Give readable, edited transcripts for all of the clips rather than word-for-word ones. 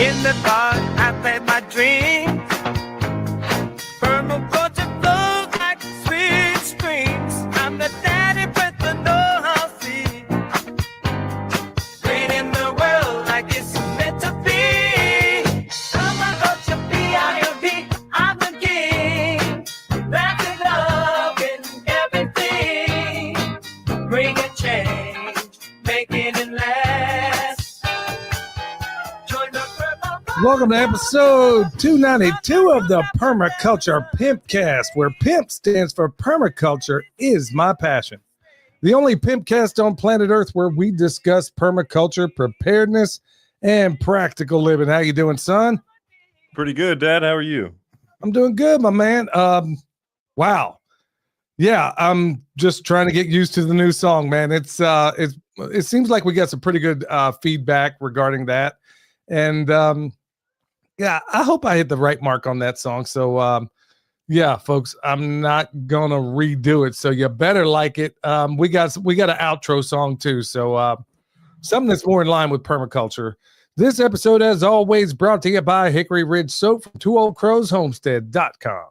In the dark, I play my dreams. Permaculture flows like sweet streams. I'm the daddy with the know-how seed. Green the world like it's meant to be. Permaculture, P-I-M-P, I'm the king. Wrapping love in everything. Bringing change, making it last. Join the Permaculture. Welcome to episode 292 of the Permaculture Pimpcast, where PIMP stands for Permaculture is my passion. The only Pimpcast on planet Earth where we discuss permaculture, preparedness, and practical living. How you doing, son? Pretty good, Dad. How are you? I'm doing good, my man. Wow. Yeah, I'm just trying to get used to the new song, man. It seems like we got some pretty good feedback regarding that. And yeah, I hope I hit the right mark on that song. So yeah, folks, I'm not gonna redo it. So you better like it. We got an outro song too. So something that's more in line with permaculture. This episode, as always, brought to you by Hickory Ridge Soap from TwoOldCrowsHomestead.com.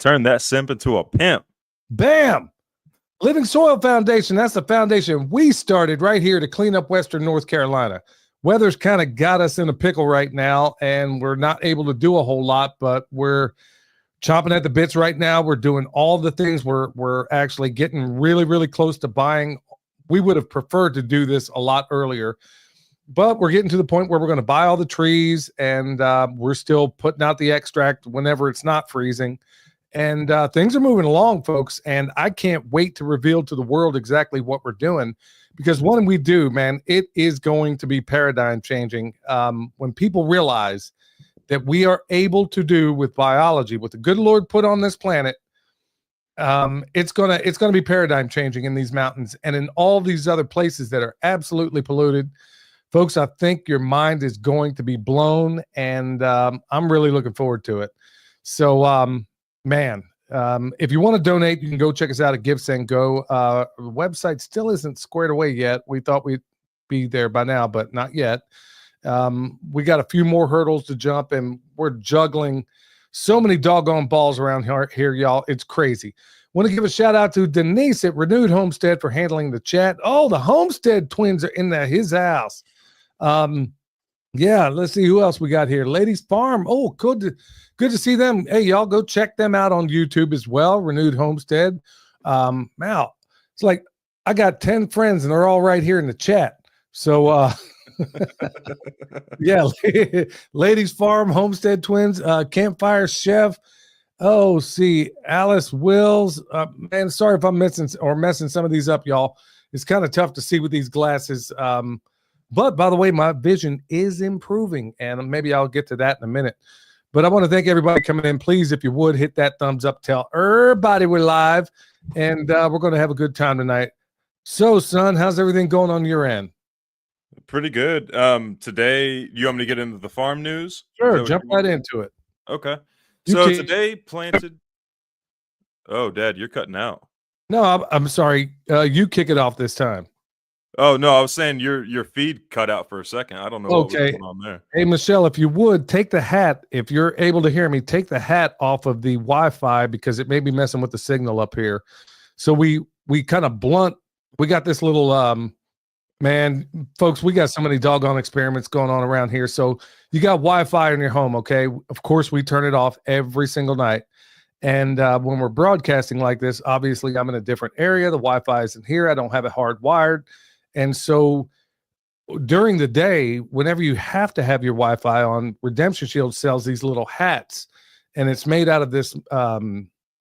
Turn that simp into a pimp. Bam! Living Soil Foundation. That's the foundation we started right here to clean up Western North Carolina. Weather's kind of got us in a pickle right now, and we're not able to do a whole lot, but we're chomping at the bits right now. We're doing all the things. We're actually getting really, really close to buying. We would have preferred to do this a lot earlier, but we're getting to the point where we're going to buy all the trees, and we're still putting out the extract whenever it's not freezing. And things are moving along, folks, and I can't wait to reveal to the world exactly what we're doing. Because when we do, man, it is going to be paradigm changing. When people realize that we are able to do with biology, what the good Lord put on this planet, it's gonna be paradigm changing in these mountains and in all these other places that are absolutely polluted. Folks, I think your mind is going to be blown, and I'm really looking forward to it. So, man. If you want to donate, you can go check us out at Give Send Go. The website still isn't squared away yet. We thought we'd be there by now, but not yet. We got a few more hurdles to jump, and we're juggling so many doggone balls around here, y'all. It's crazy. Want to give a shout out to Denise at Renewed Homestead for handling the chat. Oh, the Homestead twins are in his house. Yeah, let's see who else we got here. Ladies Farm. Oh, good to see them. Hey, y'all go check them out on YouTube as well. Renewed Homestead. Now it's like I got 10 friends and they're all right here in the chat. So yeah, Ladies Farm, Homestead Twins, Campfire Chef. Oh, see, Alice Wills. Man, sorry if I'm messing some of these up, y'all. It's kind of tough to see with these glasses. But by the way, my vision is improving, and maybe I'll get to that in a minute. But I want to thank everybody coming in. Please, if you would, hit that thumbs up. Tell everybody we're live, and we're going to have a good time tonight. So, son, how's everything going on your end? Pretty good. Today, you want me to get into the farm news? Sure, jump right into it. Okay. So today planted. Oh, Dad, you're cutting out. No, I'm sorry. You kick it off this time. Oh, no, I was saying your feed cut out for a second. I don't know what was going on there. Hey, Michelle, if you would, take the hat. If you're able to hear me, take the hat off of the Wi-Fi because it may be messing with the signal up here. So we kind of blunt. We got this little, man, folks, we got so many doggone experiments going on around here. So you got Wi-Fi in your home, okay? Of course, we turn it off every single night. And when we're broadcasting like this, obviously I'm in a different area. The Wi-Fi isn't here. I don't have it hardwired. And so during the day, whenever you have to have your Wi-Fi on, Redemption Shield sells these little hats, and it's made out of this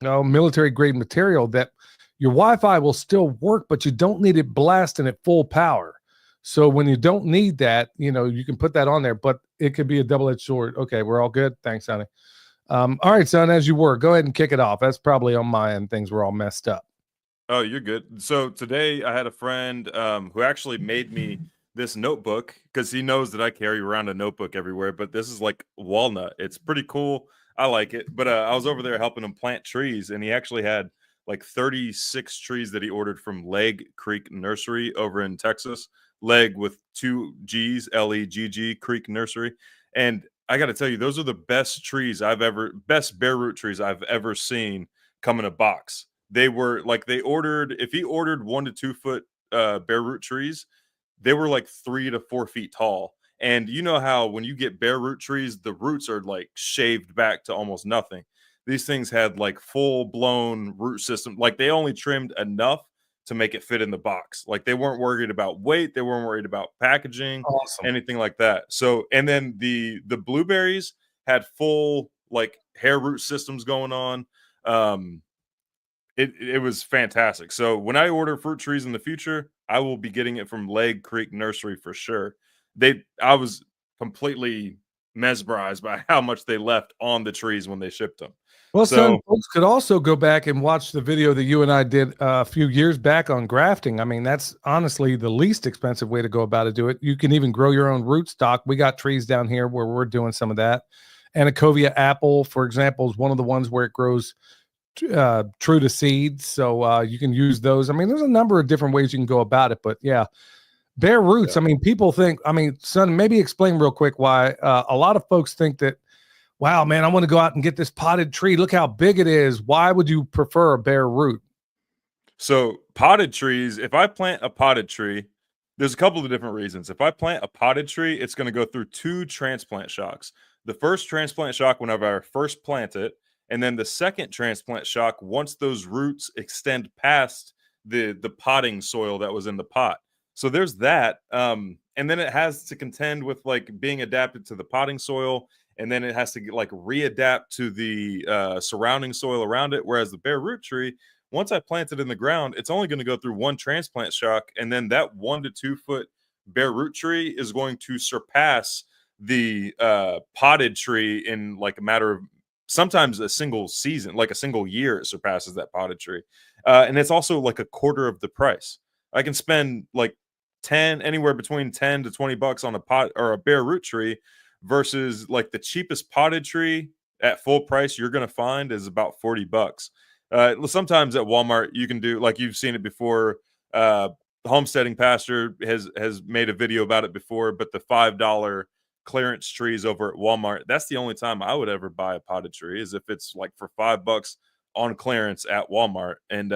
military grade material that your Wi-Fi will still work, but you don't need it blasting at full power. So when you don't need that, you can put that on there, but it could be a double-edged sword. Okay, we're all good. Thanks, honey. All right, son, as you were, go ahead and kick it off. That's probably on my end. Things were all messed up. Oh, you're good. So today I had a friend who actually made me this notebook because he knows that I carry around a notebook everywhere, but this is like walnut. It's pretty cool. I like it. But I was over there helping him plant trees, and he actually had like 36 trees that he ordered from Leg Creek Nursery over in Texas. Leg with 2 G's, Legg Creek Nursery. And I got to tell you, those are the best best bare root trees I've ever seen come in a box. They were like, if he ordered 1 to 2 foot bare root trees, they were like 3 to 4 feet tall. And you know how when you get bare root trees, the roots are like shaved back to almost nothing. These things had like full blown root system. Like they only trimmed enough to make it fit in the box. Like they weren't worried about weight, they weren't worried about packaging, Awesome. anything like that. So, and then the blueberries had full like hair root systems going on. Um, it was fantastic. So when I order fruit trees in the future, I will be getting it from Leg Creek Nursery for sure. I was completely mesmerized by how much they left on the trees when they shipped them. Well, son, So folks could also go back and watch the video that you and I did a few years back on grafting. I mean, that's honestly the least expensive way to go about it. Do it. You can even grow your own rootstock. We got trees down here where we're doing some of that. Anakovia apple, for example, is one of the ones where it grows true to seed. So you can use those. I mean, there's a number of different ways you can go about it. But yeah, bare roots. yeah. I mean, people think, I mean, son, maybe explain real quick why a lot of folks think that, wow, man, I want to go out and get this potted tree. Look how big it is. Why would you prefer a bare root? So potted trees, if I plant a potted tree, there's a couple of different reasons. If I plant a potted tree, it's going to go through 2 transplant shocks. The first transplant shock whenever I first plant it, and then the second transplant shock once those roots extend past the potting soil that was in the pot. So there's that. And then it has to contend with like being adapted to the potting soil, and then it has to get, like readapt to the surrounding soil around it. Whereas the bare root tree, once I plant it in the ground, it's only going to go through 1 transplant shock, and then that 1 to 2 foot bare root tree is going to surpass the potted tree in like a matter of sometimes a single season, like a single year. It surpasses that potted tree, and it's also like a quarter of the price. I can spend like anywhere between 10 to 20 bucks on a pot or a bare root tree versus like the cheapest potted tree at full price you're going to find is about 40 bucks. Sometimes at Walmart you can do, like you've seen it before. Homesteading Pastor has made a video about it before, but the $5 clearance trees over at Walmart, that's the only time I would ever buy a potted tree, is if it's like for $5 on clearance at Walmart. And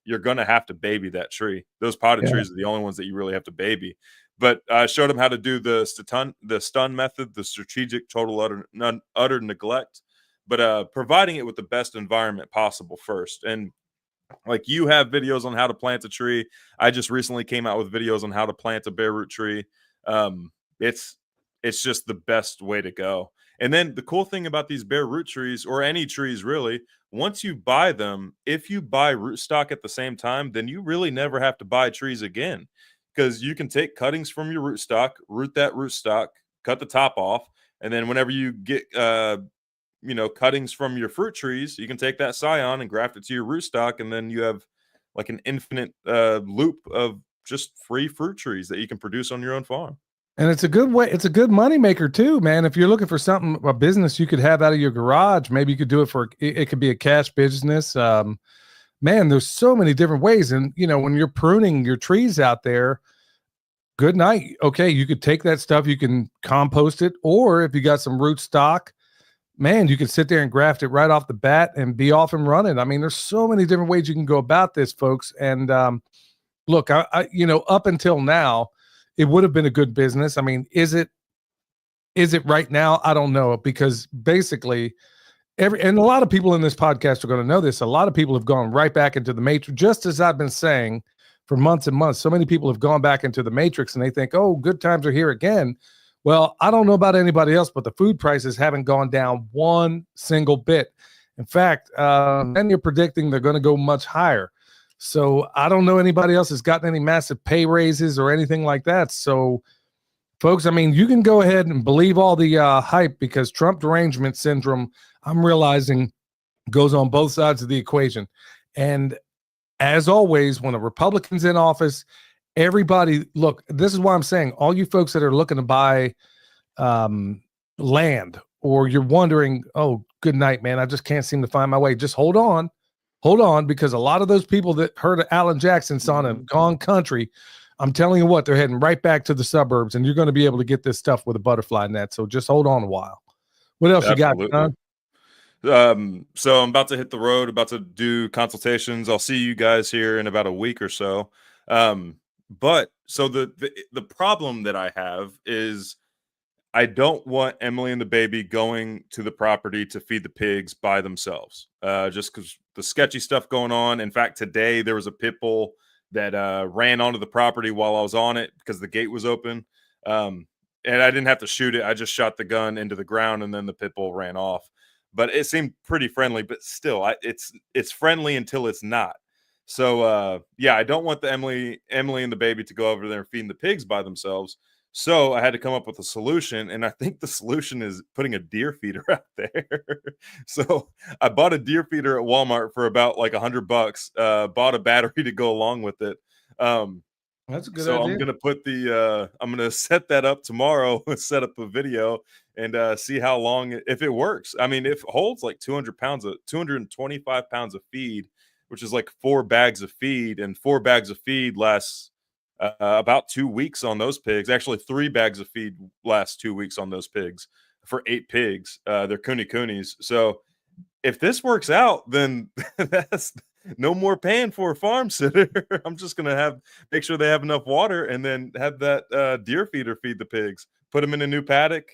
you're gonna have to baby that tree. Those potted trees are the only ones that you really have to baby. But I showed him how to do the stun method, the strategic total utter neglect, but providing it with the best environment possible first. And like you have videos on how to plant a tree. I just recently came out with videos on how to plant a bare root tree. It's just the best way to go. And then the cool thing about these bare root trees, or any trees really, once you buy them, if you buy rootstock at the same time, then you really never have to buy trees again, because you can take cuttings from your rootstock, root that rootstock, cut the top off, and then whenever you get cuttings from your fruit trees, you can take that scion and graft it to your rootstock, and then you have like an infinite loop of just free fruit trees that you can produce on your own farm. And it's a good way. It's a good money maker too, man. If you're looking for something, a business you could have out of your garage, maybe you could do it for, it could be a cash business. Man, there's so many different ways. And, when you're pruning your trees out there, good night. Okay. You could take that stuff, you can compost it, or if you got some root stock, man, you could sit there and graft it right off the bat and be off and running. I mean, there's so many different ways you can go about this, folks. And look, I up until now, it would have been a good business. I mean, is it right now? I don't know, because basically and a lot of people in this podcast are going to know this. A lot of people have gone right back into the matrix, just as I've been saying for months and months. So many people have gone back into the matrix and they think, oh, good times are here again. Well, I don't know about anybody else, but the food prices haven't gone down one single bit. In fact, and you're predicting they're going to go much higher. So I don't know anybody else has gotten any massive pay raises or anything like that. So, folks, I mean, you can go ahead and believe all the hype, because Trump derangement syndrome, I'm realizing, goes on both sides of the equation. And as always, when a Republican's in office, everybody, look, this is why I'm saying, all you folks that are looking to buy land, or you're wondering, oh, good night, man, I just can't seem to find my way. Just hold on, because a lot of those people that heard of Alan Jackson son have gone country. I'm telling you what, they're heading right back to the suburbs, and you're going to be able to get this stuff with a butterfly net. So just hold on a while. What else you got, Absolutely. son? So I'm about to hit the road, about to do consultations. I'll see you guys here in about a week or so. But so the problem that I have is I don't want Emily and the baby going to the property to feed the pigs by themselves. Just because the sketchy stuff going on. In fact, today there was a pit bull that ran onto the property while I was on it because the gate was open. Um, and I didn't have to shoot it. I just shot the gun into the ground, and then the pit bull ran off. But it seemed pretty friendly. But still, it's friendly until it's not. So yeah, I don't want the Emily and the baby to go over there and feeding the pigs by themselves. So I had to come up with a solution, and I think the solution is putting a deer feeder out there. So I bought a deer feeder at Walmart for about like $100. Bought a battery to go along with it. That's a good So idea. I'm gonna set that up tomorrow. Set up a video and see how long if it works. I mean, if it holds like 225 pounds of feed, which is like 4 bags of feed, and 4 bags of feed lasts about 2 weeks on those pigs. Actually, 3 bags of feed last 2 weeks on those pigs for 8 pigs. They're coonies. So if this works out, then that's no more paying for a farm sitter. I'm just gonna make sure they have enough water, and then have that deer feeder feed the pigs. Put them in a new paddock.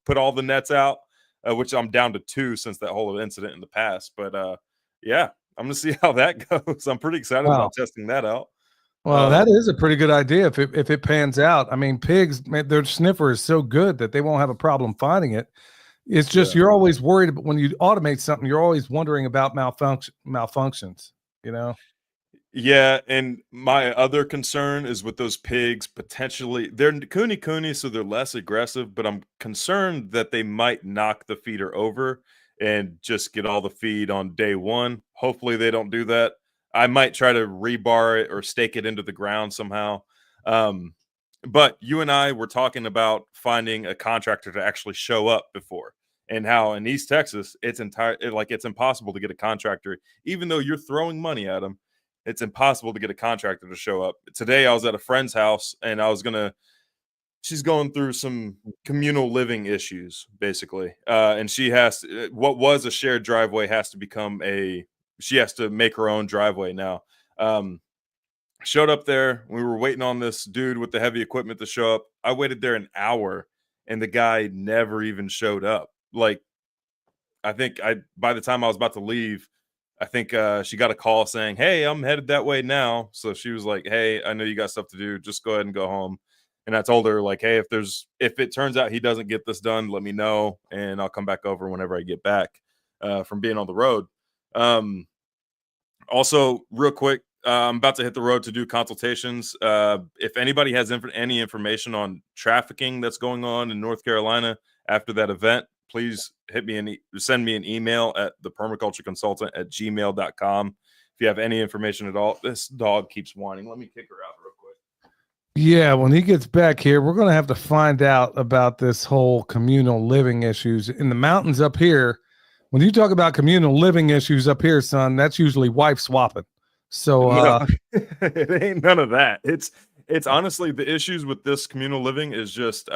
Put all the nets out, which I'm down to 2 since that whole incident in the past. But yeah, I'm gonna see how that goes. I'm pretty excited Wow. about testing that out. Well, that is a pretty good idea if it pans out. I mean, pigs, man, their sniffer is so good that they won't have a problem finding it. It's just Yeah. you're always worried about when you automate something, you're always wondering about malfunctions, you know? Yeah, and my other concern is with those pigs potentially they're cooney, so they're less aggressive, but I'm concerned that they might knock the feeder over and just get all the feed on day one. Hopefully they don't do that. I might try to rebar it or stake it into the ground somehow. Um, but you and I were talking about finding a contractor to actually show up before, and how in East Texas it's impossible to get a contractor, even though you're throwing money at them. It's impossible to get a contractor to show up. Today I was at a friend's house, and she's going through some communal living issues basically. And what was a shared driveway has to she has to make her own driveway now. Um, Showed up there. We were waiting on this dude with the heavy equipment to show up. I waited there an hour, and the guy never even showed up. Like, by the time I was about to leave, I think she got a call saying, "Hey, I'm headed that way now." So she was like, "Hey, I know you got stuff to do. Just go ahead and go home." And I told her like, "Hey, if it turns out he doesn't get this done, let me know, and I'll come back over whenever I get back from being on the road." Um, Also, real quick, I'm about to hit the road to do consultations. If anybody has any information on trafficking that's going on in North Carolina after that event, please send me an email at thepermacultureconsultant@gmail.com. If you have any information at all. This dog keeps whining. Let me kick her out real quick. Yeah, when he gets back here, we're going to have to find out about this whole communal living issues in the mountains up here. When you talk about communal living issues up here, son, that's usually wife swapping. So, No, it ain't none of that. It's honestly the issues with this communal living is just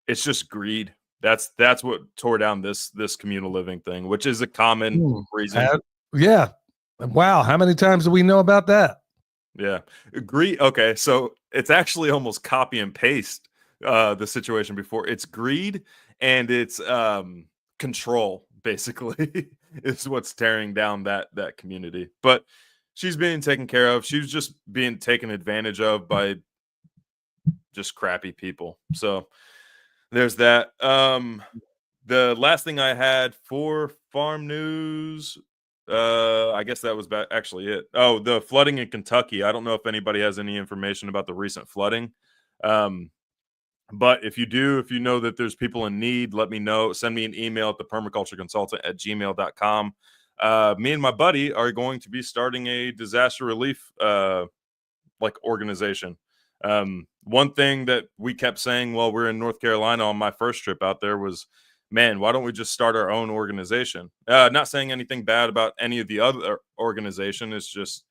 it's just greed. That's what tore down this communal living thing, which is a common reason. Yeah. Wow. How many times do we know about that? Yeah. Greed. Okay. So it's actually almost copy and paste the situation before. It's greed and it's control, basically, is what's tearing down that community. But she's being taken care of. She was just being taken advantage of by just crappy people. So there's that. The last thing I had for farm news, I guess that was actually it. Oh, the flooding in Kentucky. I don't know if anybody has any information about the recent flooding. But if you know that there's people in need, let me know. Send me an email at thepermacultureconsultant@gmail.com. Me and my buddy are going to be starting a disaster relief organization. One thing that we kept saying while we're in North Carolina on my first trip out there was, man, why don't we just start our own organization? Not saying anything bad about any of the other organization. It's just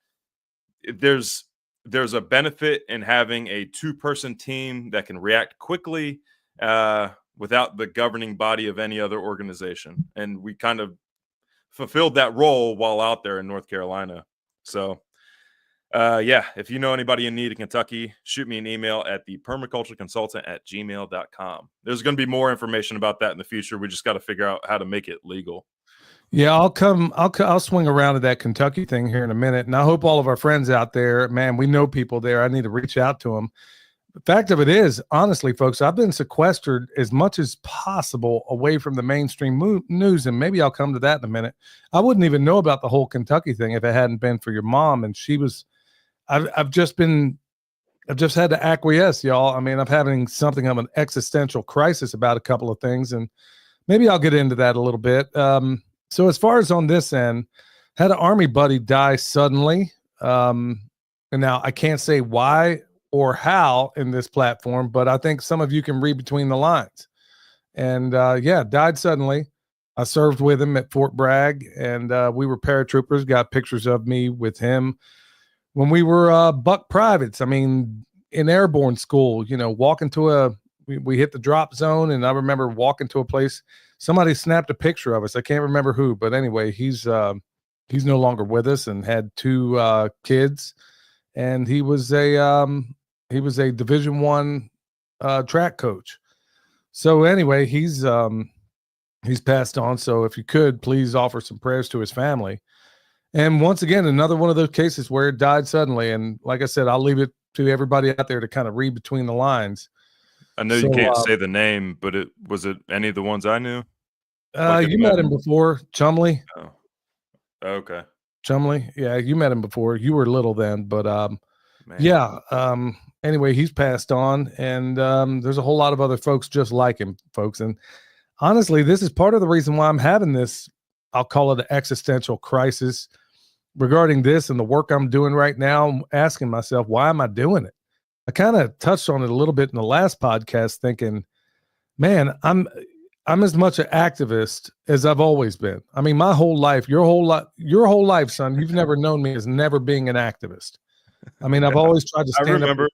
there's there's a benefit in having a 2-person team that can react quickly without the governing body of any other organization. And we kind of fulfilled that role while out there in North Carolina. So, yeah, if you know anybody in need in Kentucky, shoot me an email at thepermacultureconsultant@gmail.com. There's going to be more information about that in the future. We just got to figure out how to make it legal. Yeah, I'll swing around to that Kentucky thing here in a minute. And I hope all of our friends out there, man, we know people there. I need to reach out to them. The fact of it is, honestly, folks, I've been sequestered as much as possible away from the mainstream news. And maybe I'll come to that in a minute. I wouldn't even know about the whole Kentucky thing if it hadn't been for your mom. And I've just had to acquiesce, y'all. I mean, I'm having something of an existential crisis about a couple of things, and maybe I'll get into that a little bit. So as far as on this end, had an Army buddy die suddenly. And now I can't say why or how in this platform, but I think some of you can read between the lines. And yeah, died suddenly. I served with him at Fort Bragg, and we were paratroopers, got pictures of me with him when we were buck privates. I mean, in airborne school, walking to we hit the drop zone, and I remember walking to a place. Somebody snapped a picture of us. I can't remember who, but anyway, he's no longer with us and had 2 kids, and he was a Division I track coach. So anyway, he's passed on. So if you could, please offer some prayers to his family. And once again, another one of those cases where it died suddenly. And like I said, I'll leave it to everybody out there to kind of read between the lines. I know you can't say the name, but was it any of the ones I knew? You met him before, Chumley. Oh, okay. Chumley. Yeah, you met him before. You were little then, but yeah. Anyway, he's passed on, and there's a whole lot of other folks just like him, folks. And honestly, this is part of the reason why I'm having this, I'll call it an existential crisis regarding this and the work I'm doing right now. I'm asking myself, why am I doing it? I kind of touched on it a little bit in the last podcast, thinking, man, I'm as much an activist as I've always been. I mean, my whole life, your whole life, son, you've never known me as never being an activist. I mean, I've always tried to stand I remember.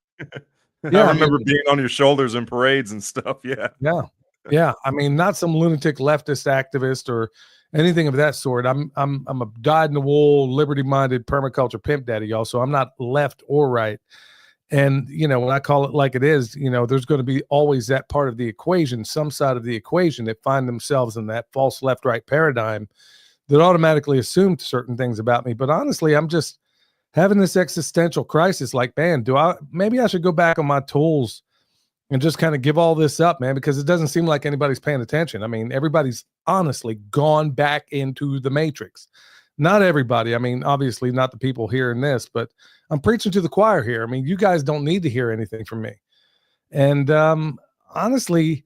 Yeah, I remember being on your shoulders in parades and stuff. Yeah. Yeah. Yeah. I mean, not some lunatic leftist activist or anything of that sort. I'm a dyed-in-the-wool, liberty-minded permaculture pimp daddy, y'all. So I'm not left or right. And, when I call it like it is, there's going to be always that part of the equation, some side of the equation that find themselves in that false left-right paradigm that automatically assume certain things about me. But honestly, I'm just having this existential crisis. Like, man, maybe I should go back on my tools and just kind of give all this up, man, because it doesn't seem like anybody's paying attention. I mean, everybody's honestly gone back into the matrix. Not everybody. I mean, obviously not the people hearing this, but I'm preaching to the choir here. I mean, you guys don't need to hear anything from me. And honestly,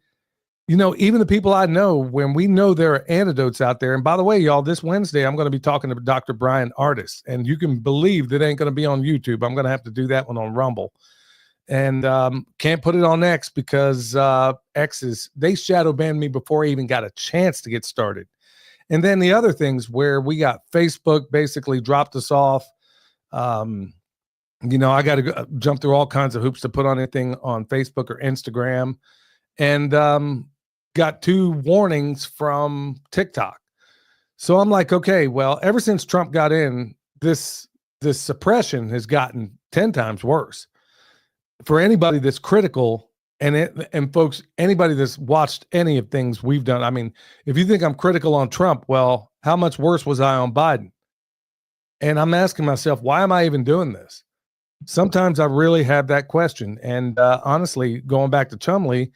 even the people I know, when we know there are antidotes out there. And by the way, y'all, this Wednesday, I'm going to be talking to Dr. Brian Artis, and you can believe that ain't going to be on YouTube. I'm going to have to do that one on Rumble. And can't put it on X because they shadow banned me before I even got a chance to get started. And then the other things where we got Facebook basically dropped us off. I got to jump through all kinds of hoops to put on anything on Facebook or Instagram, and got 2 warnings from TikTok. So I'm like, okay, well, ever since Trump got in, this suppression has gotten 10 times worse. For anybody that's critical, and folks, anybody that's watched any of things we've done, I mean, if you think I'm critical on Trump, well, how much worse was I on Biden? And I'm asking myself, why am I even doing this? Sometimes I really have that question. And honestly, going back to Chumley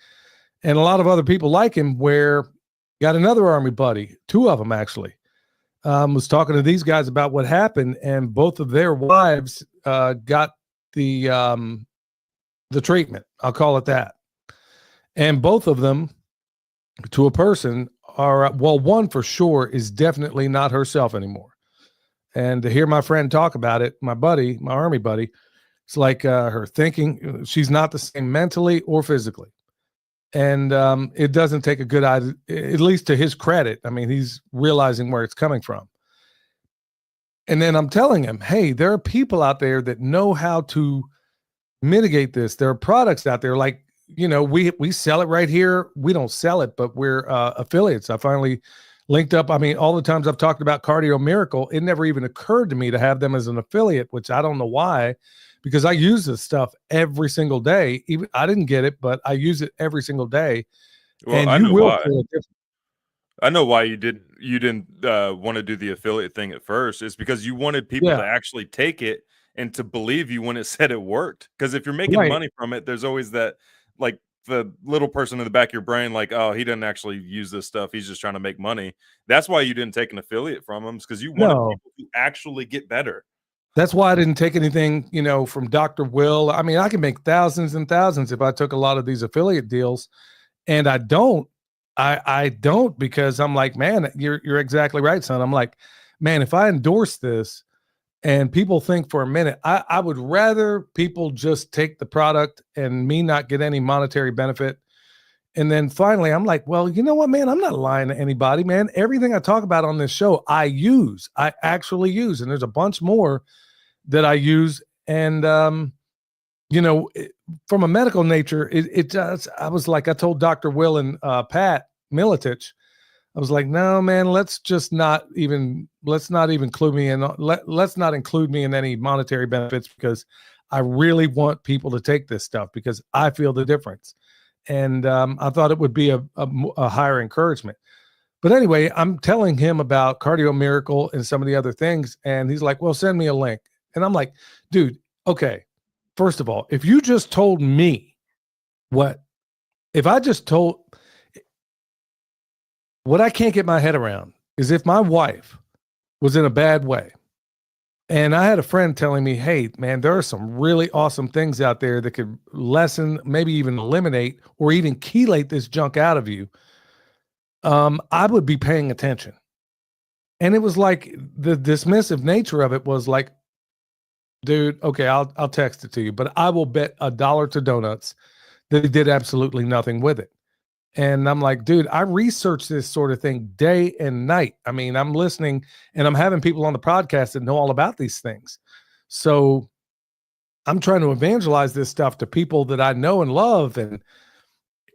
and a lot of other people like him, where got another Army buddy, 2 of them actually, was talking to these guys about what happened, and both of their wives got the treatment. I'll call it that. And both of them, to a person, are, well, one for sure is definitely not herself anymore. And to hear my friend talk about it, my Army buddy, it's like her thinking, she's not the same mentally or physically. And it doesn't take a good idea, at least to his credit. I mean, he's realizing where it's coming from. And then I'm telling him, hey, there are people out there that know how to mitigate this. There are products out there like, we sell it right here. We don't sell it, but we're affiliates. I finally linked up. I mean, all the times I've talked about Cardio Miracle, it never even occurred to me to have them as an affiliate, which I don't know why, because I use this stuff every single day. Even I didn't get it, but I use it every single day. Well, And I you know will why. feel a difference. I know why you didn't want to do the affiliate thing at first. It's because you wanted people Yeah, to actually take it and to believe you when it said it worked. Because if you're making right. money from it, there's always that, like, the little person in the back of your brain, like, oh, he doesn't actually use this stuff. He's just trying to make money. That's why you didn't take an affiliate from him, because you wanted No, people to actually get better. that's why I didn't take anything, from Dr. Will. I mean, I can make thousands and thousands if I took a lot of these affiliate deals, and I don't. I don't, because I'm like, man, you're exactly right, son. I'm like, man, if I endorse this and people think for a minute, I would rather people just take the product and me not get any monetary benefit. And then finally, I'm like, well, you know what, man? I'm not lying to anybody, man. Everything I talk about on this show, I actually use, and there's a bunch more that I use. And, from a medical nature, it does. I was like, I told Dr. Will and Pat Militich, I was like, no, man, let's not even include me in, let's not include me in any monetary benefits, because I really want people to take this stuff because I feel the difference. And I thought it would be a higher encouragement. But anyway, I'm telling him about Cardio Miracle and some of the other things. And he's like, well, send me a link. And I'm like, dude, okay. First of all, if you just told me if I just told, what I can't get my head around is if my wife was in a bad way and I had a friend telling me, hey, man, there are some really awesome things out there that could lessen, maybe even eliminate or even chelate this junk out of you, I would be paying attention. And it was like the dismissive nature of it was like, dude, okay, I'll text it to you, but I will bet $1 to donuts that he did absolutely nothing with it. And I'm like, dude, I research this sort of thing day and night. I mean, I'm listening and I'm having people on the podcast that know all about these things. So I'm trying to evangelize this stuff to people that I know and love. And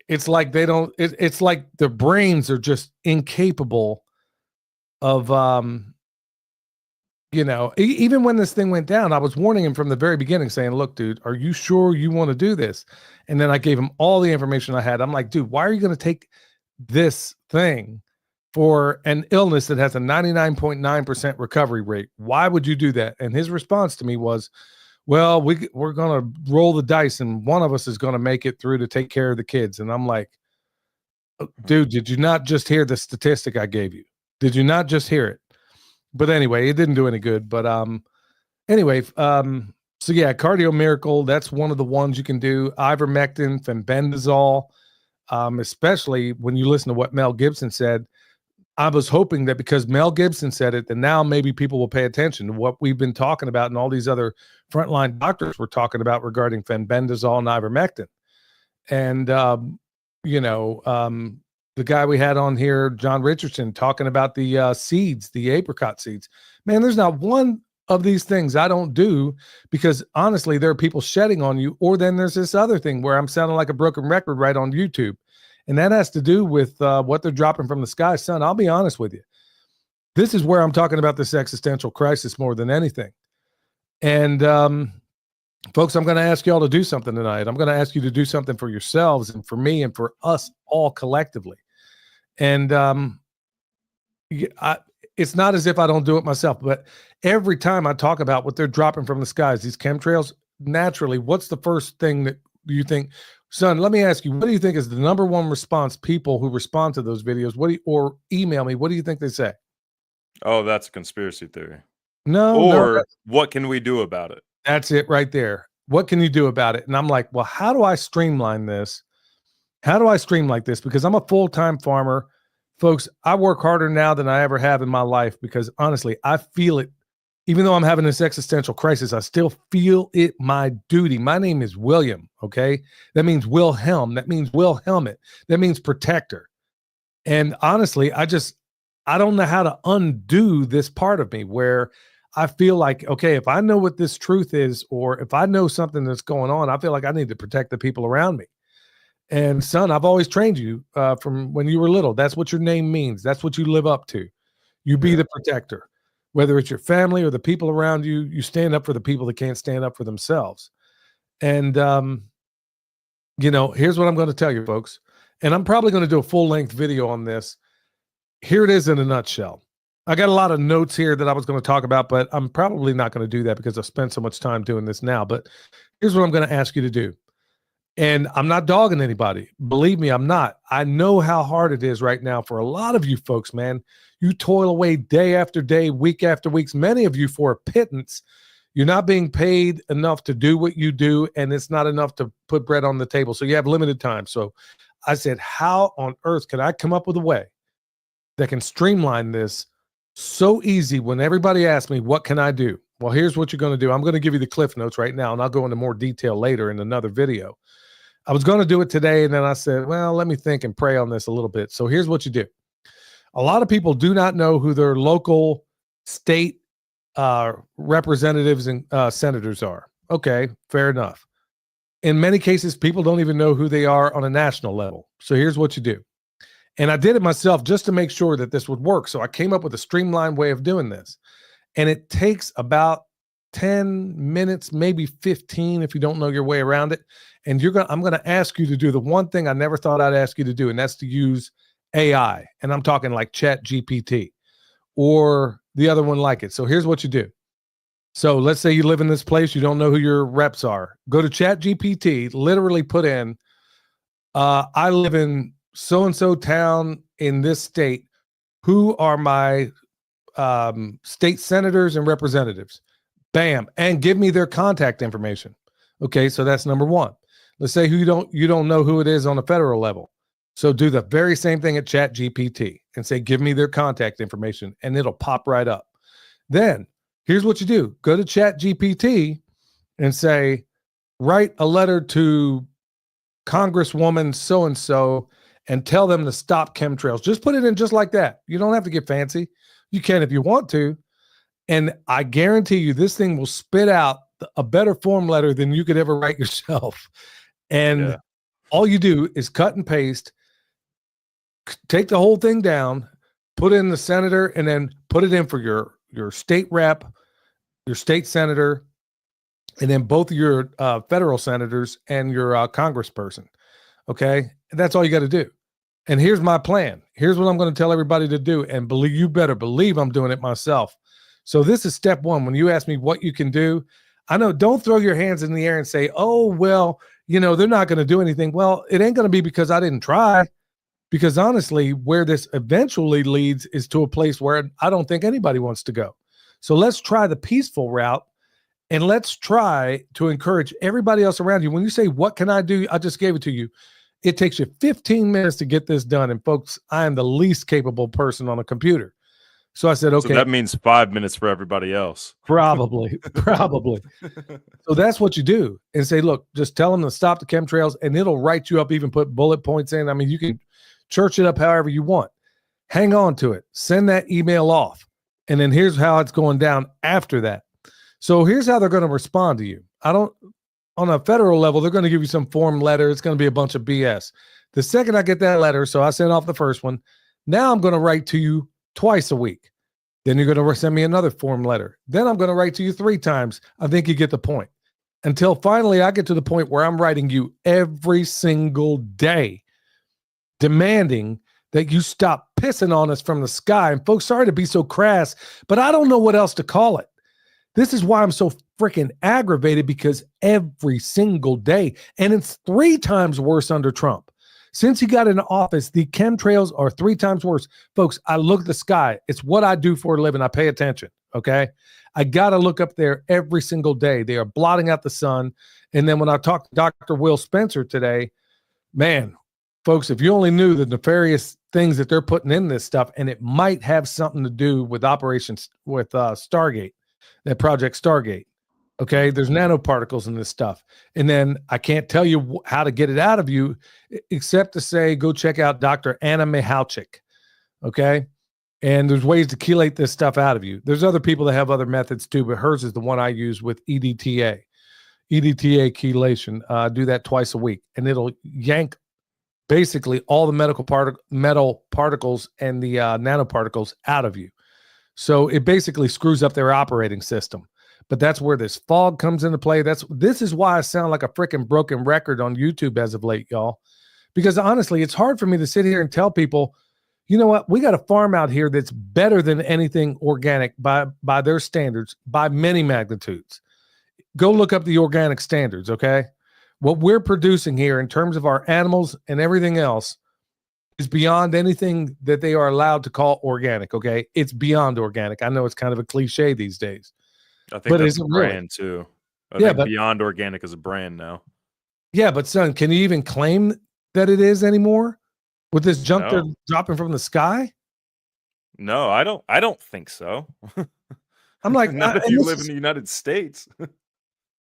it's like it's like their brains are just incapable of, even when this thing went down, I was warning him from the very beginning saying, look, dude, are you sure you want to do this? And then I gave him all the information I had. I'm like, dude, why are you going to take this thing for an illness that has a 99.9% recovery rate? Why would you do that? And his response to me was, well, we're going to roll the dice and one of us is going to make it through to take care of the kids. And I'm like, dude, did you not just hear the statistic I gave you? Did you not just hear it? But anyway, it didn't do any good. But anyway, so yeah, Cardio Miracle, that's one of the ones you can do. Ivermectin, fenbendazole, especially when you listen to what Mel Gibson said. I was hoping that because Mel Gibson said it, then now maybe people will pay attention to what we've been talking about and all these other frontline doctors were talking about regarding fenbendazole and ivermectin. And, the guy we had on here, John Richardson, talking about the seeds, the apricot seeds. Man, there's not one of these things I don't do because honestly, there are people shedding on you. Or then there's this other thing where I'm sounding like a broken record right on YouTube. And that has to do with what they're dropping from the sky. Son, I'll be honest with you. This is where I'm talking about this existential crisis more than anything. And folks, I'm going to ask y'all to do something tonight. I'm going to ask you to do something for yourselves and for me and for us all collectively. And it's not as if I don't do it myself, but every time I talk about what they're dropping from the skies, these chemtrails, naturally, what's the first thing that you think? Son, let me ask you, what do you think is the number one response people who respond to those videos, or email me, what do you think they say? Oh, that's a conspiracy theory. No, what can we do about it? that's it right there. What can you do about it? And I'm like, well, how do I streamline this? How do I stream like this? Because I'm a full-time farmer. Folks, I work harder now than I ever have in my life because honestly, I feel it. Even though I'm having this existential crisis, I still feel it my duty. My name is William, okay? That means Wilhelm. That means Wilhelmet. That means protector. And honestly, I don't know how to undo this part of me where I feel like, okay, if I know what this truth is, or if I know something that's going on, I feel like I need to protect the people around me. And son, I've always trained you from when you were little. That's what your name means. That's what you live up to. You be the protector, whether it's your family or the people around you. You stand up for the people that can't stand up for themselves. And, here's what I'm going to tell you, folks. And I'm probably going to do a full-length video on this. Here it is in a nutshell. I got a lot of notes here that I was going to talk about, but I'm probably not going to do that because I've spent so much time doing this now. But here's what I'm going to ask you to do. And I'm not dogging anybody. Believe me, I'm not. I know how hard it is right now for a lot of you folks, man. You toil away day after day, week after week, many of you for a pittance. You're not being paid enough to do what you do, and it's not enough to put bread on the table. So you have limited time. So I said, how on earth can I come up with a way that can streamline this so easy when everybody asks me, what can I do? Well, here's what you're going to do. I'm going to give you the cliff notes right now, and I'll go into more detail later in another video. I was going to do it today, and then I said, well, let me think and pray on this a little bit. So here's what you do. A lot of people do not know who their local state representatives and senators are. Okay, fair enough. In many cases, people don't even know who they are on a national level. So here's what you do. And I did it myself just to make sure that this would work. So I came up with a streamlined way of doing this. And it takes about 10 minutes, maybe 15 if you don't know your way around it. And I'm going to ask you to do the one thing I never thought I'd ask you to do, and that's to use AI. And I'm talking like Chat GPT or the other one like it. So here's what you do. So let's say you live in this place, you don't know who your reps are. Go to Chat GPT, literally put in, I live in so-and-so town in this state. Who are my state senators and representatives? Bam. And give me their contact information. Okay, so that's number one. Let's say you don't know who it is on a federal level. So do the very same thing at Chat GPT and say, give me their contact information, and it'll pop right up. Then here's what you do. Go to Chat GPT and say, write a letter to Congresswoman so-and-so and tell them to stop chemtrails. Just put it in just like that. You don't have to get fancy. You can if you want to. And I guarantee you this thing will spit out a better form letter than you could ever write yourself. And all you do is cut and paste, take the whole thing down, put in the senator, and then put it in for your state rep, your state senator, and then both of your federal senators and your congressperson. Okay? And that's all you got to do. And here's my plan. Here's what I'm going to tell everybody to do. And you better believe I'm doing it myself. So this is step one. When you ask me what you can do, I know, don't throw your hands in the air and say, oh, well, they're not going to do anything. Well, it ain't going to be because I didn't try. Because honestly, where this eventually leads is to a place where I don't think anybody wants to go. So let's try the peaceful route, and let's try to encourage everybody else around you. When you say, what can I do? I just gave it to you. It takes you 15 minutes to get this done. And folks, I am the least capable person on a computer. So I said, okay. So that means 5 minutes for everybody else. Probably. So that's what you do. And say, look, just tell them to stop the chemtrails, and it'll write you up, even put bullet points in. I mean, you can church it up however you want. Hang on to it. Send that email off. And then here's how it's going down after that. So here's how they're going to respond to you. On a federal level, they're going to give you some form letter. It's going to be a bunch of BS. The second I get that letter, so I sent off the first one. Now I'm going to write to you twice a week. Then you're going to send me another form letter. Then I'm going to write to you 3 times. I think you get the point. Until finally I get to the point where I'm writing you every single day, demanding that you stop pissing on us from the sky. And folks, sorry to be so crass, but I don't know what else to call it. This is why I'm so freaking aggravated, because every single day, and it's 3 times worse under Trump. Since he got into office, the chemtrails are 3 times worse. Folks, I look at the sky. It's what I do for a living. I pay attention, okay? I got to look up there every single day. They are blotting out the sun. And then when I talked to Dr. Will Spencer today, man, folks, if you only knew the nefarious things that they're putting in this stuff, and it might have something to do with operations with Stargate, that Project Stargate. Okay, there's nanoparticles in this stuff. And then I can't tell you how to get it out of you except to say, go check out Dr. Anna Michalczyk. Okay, And there's ways to chelate this stuff out of you. There's other people that have other methods too, but hers is the one I use with EDTA. EDTA chelation. Do that twice a week, and it'll yank basically all the metal particles and the nanoparticles out of you. So it basically screws up their operating system. But that's where this fog comes into play. This is why I sound like a freaking broken record on YouTube as of late, y'all. Because honestly, it's hard for me to sit here and tell people, you know what, we got a farm out here that's better than anything organic by their standards by many magnitudes. Go look up the organic standards, okay? What we're producing here in terms of our animals and everything else is beyond anything that they are allowed to call organic, okay? It's beyond organic. I know it's kind of a cliche these days. I think But that's is a it really? brand too. I Yeah, think but Beyond Organic is a brand now. yeah, but son, can you even claim that it is anymore with this junk they're No. dropping from the sky? No, I don't think so. I'm like, Not if and you this live in is- the United States.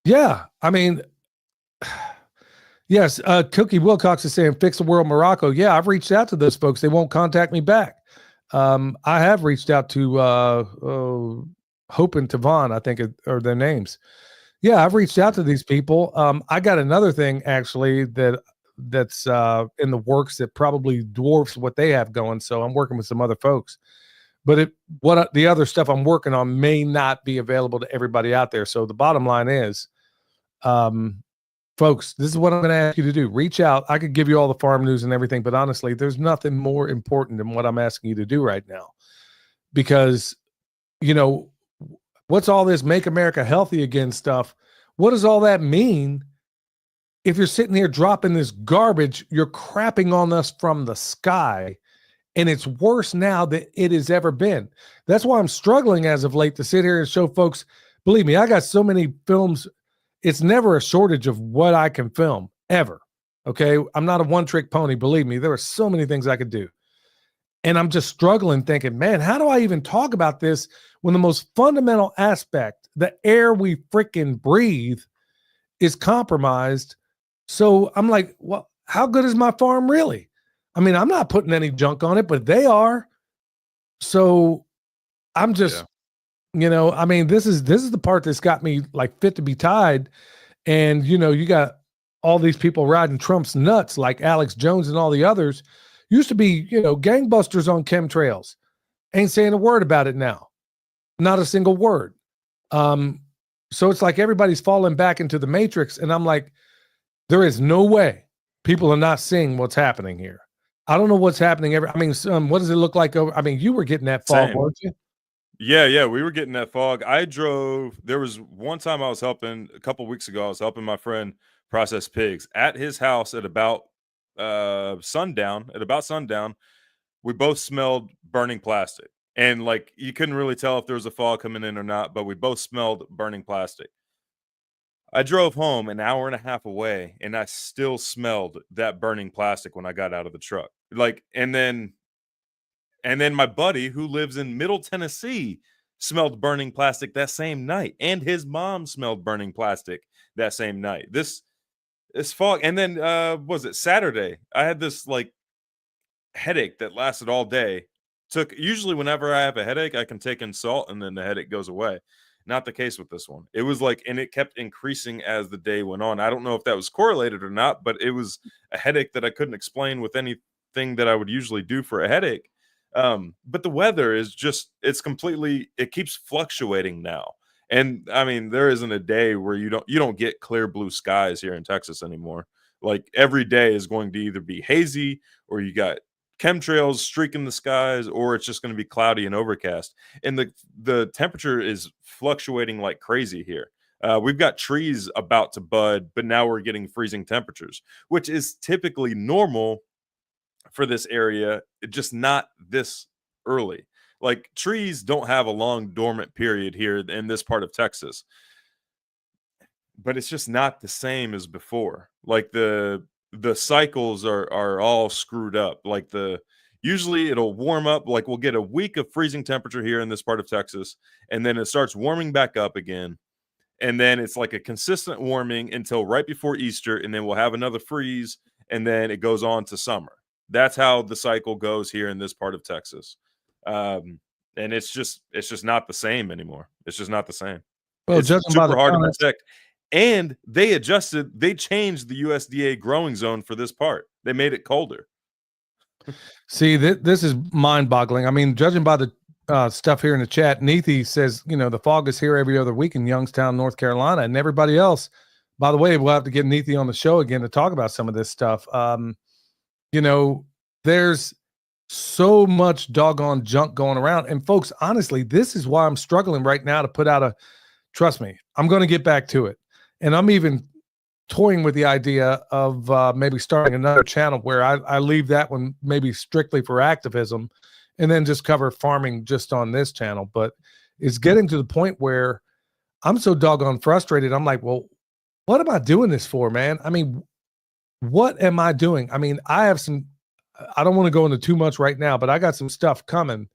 yeah, I mean, yes, Cookie Wilcox is saying fix the world Morocco. Yeah, I've reached out to those folks. They won't contact me back. I have reached out to Hope and Tavon, I think are their names. Yeah, I've reached out to these people. I got another thing actually that's in the works that probably dwarfs what they have going. So I'm working with some other folks. But the other stuff I'm working on may not be available to everybody out there. So the bottom line is, folks, this is what I'm going to ask you to do. Reach out. I could give you all the farm news and everything, but honestly, there's nothing more important than what I'm asking you to do right now. Because, you know, what's all this make America healthy again stuff? What does all that mean? If you're sitting here dropping this garbage, you're crapping on us from the sky. And it's worse now than it has ever been. That's why I'm struggling as of late to sit here and show folks, believe me, I got so many films. It's never a shortage of what I can film, ever. Okay. I'm not a one-trick pony. Believe me, there are so many things I could do. And I'm just struggling thinking, man, how do I even talk about this when the most fundamental aspect, the air we freaking breathe, is compromised? So I'm like, well, how good is my farm really? I mean, I'm not putting any junk on it, but they are. So I'm just, I mean, this is the part that's got me like fit to be tied. And, you got all these people riding Trump's nuts like Alex Jones and all the others. Used to be, gangbusters on chemtrails. Ain't saying a word about it now. Not a single word. So it's like everybody's falling back into the matrix. And I'm like, there is no way people are not seeing what's happening here. I don't know what's happening. What does it look like over? I mean, you were getting that fog, weren't you? Yeah, we were getting that fog. There was one time I was helping a couple weeks ago. I was helping my friend process pigs at his house at about sundown. At about sundown, we both smelled burning plastic, and like you couldn't really tell if there was a fog coming in or not, but we both smelled burning plastic. I drove home an hour and a half away, and I still smelled that burning plastic when I got out of the truck. Like, and then my buddy who lives in Middle Tennessee smelled burning plastic that same night, and his mom smelled burning plastic that same night. This fog, and then was it Saturday? I had this like headache that lasted all day. Usually whenever I have a headache, I can take in salt and then the headache goes away. Not the case with this one. It was like, and it kept increasing as the day went on. I don't know if that was correlated or not, but it was a headache that I couldn't explain with anything that I would usually do for a headache. But the weather is it keeps fluctuating now. And I mean, there isn't a day where you don't get clear blue skies here in Texas anymore. Like every day is going to either be hazy or you got chemtrails streaking the skies, or it's just going to be cloudy and overcast. And the temperature is fluctuating like crazy here. We've got trees about to bud, but now we're getting freezing temperatures, which is typically normal for this area, just not this early. Like trees don't have a long dormant period here in this part of Texas, but it's just not the same as before. Like the cycles are all screwed up. Like usually it'll warm up, like we'll get a week of freezing temperature here in this part of Texas, and then it starts warming back up again. And then it's like a consistent warming until right before Easter, and then we'll have another freeze, and then it goes on to summer. That's how the cycle goes here in this part of Texas. And it's just not the same anymore. It's just not the same. Well, It's judging by super the hard to comments, protect. And they changed the USDA growing zone for this part. They made it colder. see, this is mind-boggling. I mean, judging by the stuff here in the chat, Neethi says, the fog is here every other week in Youngstown, North Carolina, and everybody else. By the way, we'll have to get Neethi on the show again to talk about some of this stuff. There's so much doggone junk going around. And folks, honestly, this is why I'm struggling right now to put out trust me, I'm going to get back to it. And I'm even toying with the idea of maybe starting another channel where I leave that one maybe strictly for activism and then just cover farming just on this channel. But it's getting to the point where I'm so doggone frustrated. I'm like, well, what am I doing this for, man? I mean, what am I doing? I mean, I don't want to go into too much right now, but I got some stuff coming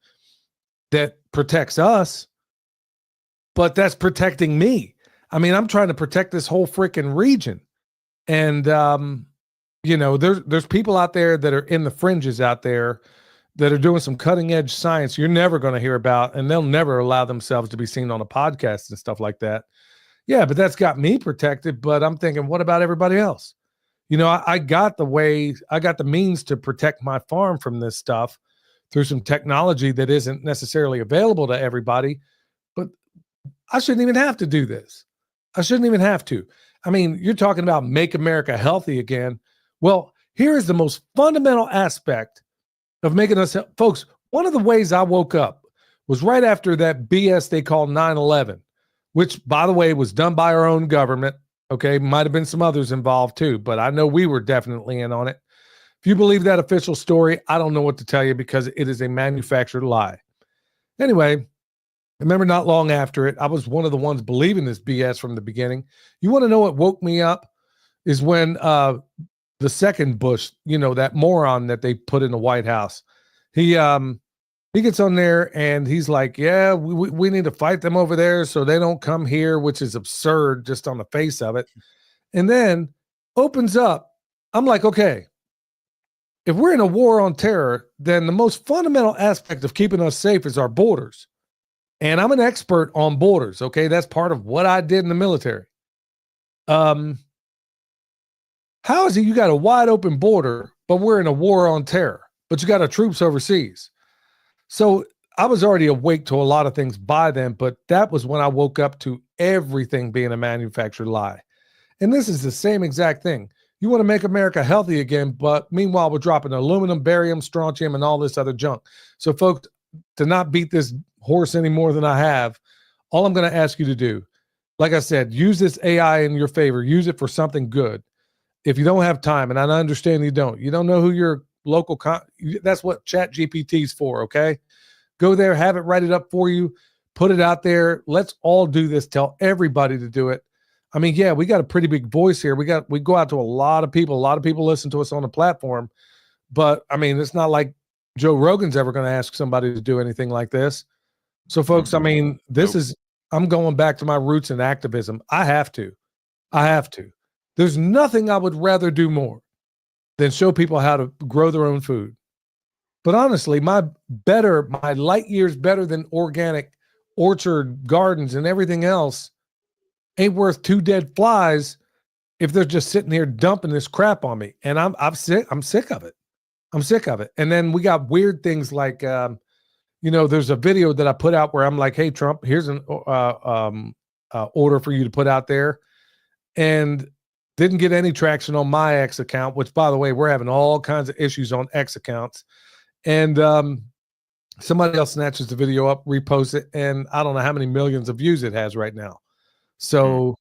that protects us, but that's protecting me. I mean, I'm trying to protect this whole freaking region. And, there's people out there that are in the fringes out there that are doing some cutting edge science you're never going to hear about, and they'll never allow themselves to be seen on a podcast and stuff like that. Yeah, but that's got me protected. But I'm thinking, what about everybody else? I got the means to protect my farm from this stuff through some technology that isn't necessarily available to everybody, but I shouldn't even have to do this. I shouldn't even have to. I mean, you're talking about make America healthy again. Well, here is the most fundamental aspect of making us, folks. One of the ways I woke up was right after that BS they call 9/11, which, by the way, was done by our own government. Okay, might have been some others involved too, but I know we were definitely in on it. If you believe that official story, I don't know what to tell you because it is a manufactured lie. Anyway, remember not long after it, I was one of the ones believing this BS from the beginning. You want to know what woke me up is when the second Bush, that moron that they put in the White House, he gets on there and he's like, yeah, we need to fight them over there so they don't come here, which is absurd just on the face of it. And then opens up. I'm like, okay, if we're in a war on terror, then the most fundamental aspect of keeping us safe is our borders. And I'm an expert on borders. Okay. That's part of what I did in the military. How is it you got a wide open border, but we're in a war on terror, but you got our troops overseas? So I was already awake to a lot of things by then, but that was when I woke up to everything being a manufactured lie. And this is the same exact thing. You want to make America healthy again, but meanwhile, we're dropping aluminum, barium, strontium, and all this other junk. So folks, to not beat this horse any more than I have, all I'm going to ask you to do, like I said, use this AI in your favor. Use it for something good. If you don't have time, and I understand you don't know who your local, that's what Chat GPT is for, okay? Go there, have it write it up for you, put it out there. Let's all do this. Tell everybody to do it. I mean, yeah, we got a pretty big voice here. We go out to a lot of people. A lot of people listen to us on the platform, but I mean, it's not like Joe Rogan's ever going to ask somebody to do anything like this. So folks, I mean, I'm going back to my roots in activism. I have to. There's nothing I would rather do more than show people how to grow their own food. But honestly, my light years better than organic orchard gardens and everything else ain't worth 2 dead flies if they're just sitting here dumping this crap on me. And I'm sick of it. I'm sick of it. And then we got weird things like, there's a video that I put out where I'm like, hey, Trump, here's an order for you to put out there. And didn't get any traction on my X account, which, by the way, we're having all kinds of issues on X accounts. And somebody else snatches the video up, reposts it, and I don't know how many millions of views it has right now. So,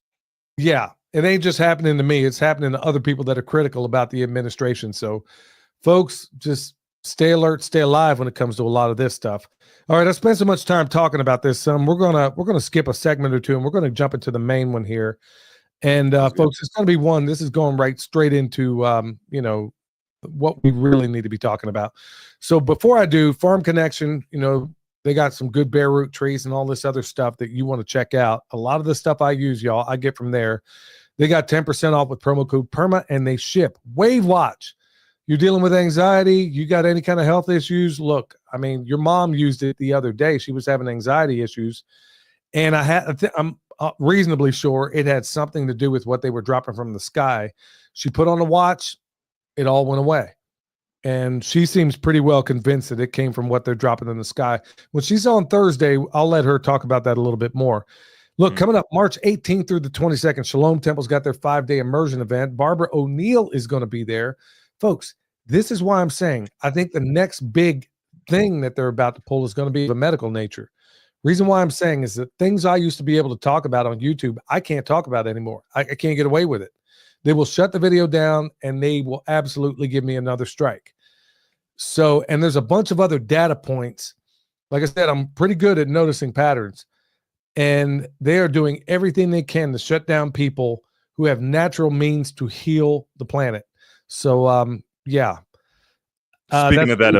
yeah, it ain't just happening to me. It's happening to other people that are critical about the administration. So, folks, just stay alert, stay alive when it comes to a lot of this stuff. All right, I spent so much time talking about this. We're gonna skip a segment or two, and we're gonna jump into the main one here. And folks, it's going to be one. This is going right straight into, what we really need to be talking about. So before I do, Farm Connection, they got some good bare root trees and all this other stuff that you want to check out. A lot of the stuff I use, y'all, I get from there. They got 10% off with promo code PERMA, and they ship. Wave Watch. You're dealing with anxiety. You got any kind of health issues? Look, I mean, your mom used it the other day. She was having anxiety issues, and I'm reasonably sure it had something to do with what they were dropping from the sky. She put on a watch, it all went away. And she seems pretty well convinced that it came from what they're dropping in the sky. When she's on Thursday, I'll let her talk about that a little bit more. Look, coming up March 18th through the 22nd, Shalom Temple's got their 5-day immersion event. Barbara O'Neill is going to be there. Folks, this is why I'm saying I think the next big thing that they're about to pull is going to be of a medical nature. Reason why I'm saying is that things I used to be able to talk about on YouTube, I can't talk about anymore. I can't get away with it. They will shut the video down and they will absolutely give me another strike. So, and there's a bunch of other data points. Like I said, I'm pretty good at noticing patterns, and they are doing everything they can to shut down people who have natural means to heal the planet. So, yeah. Speaking of that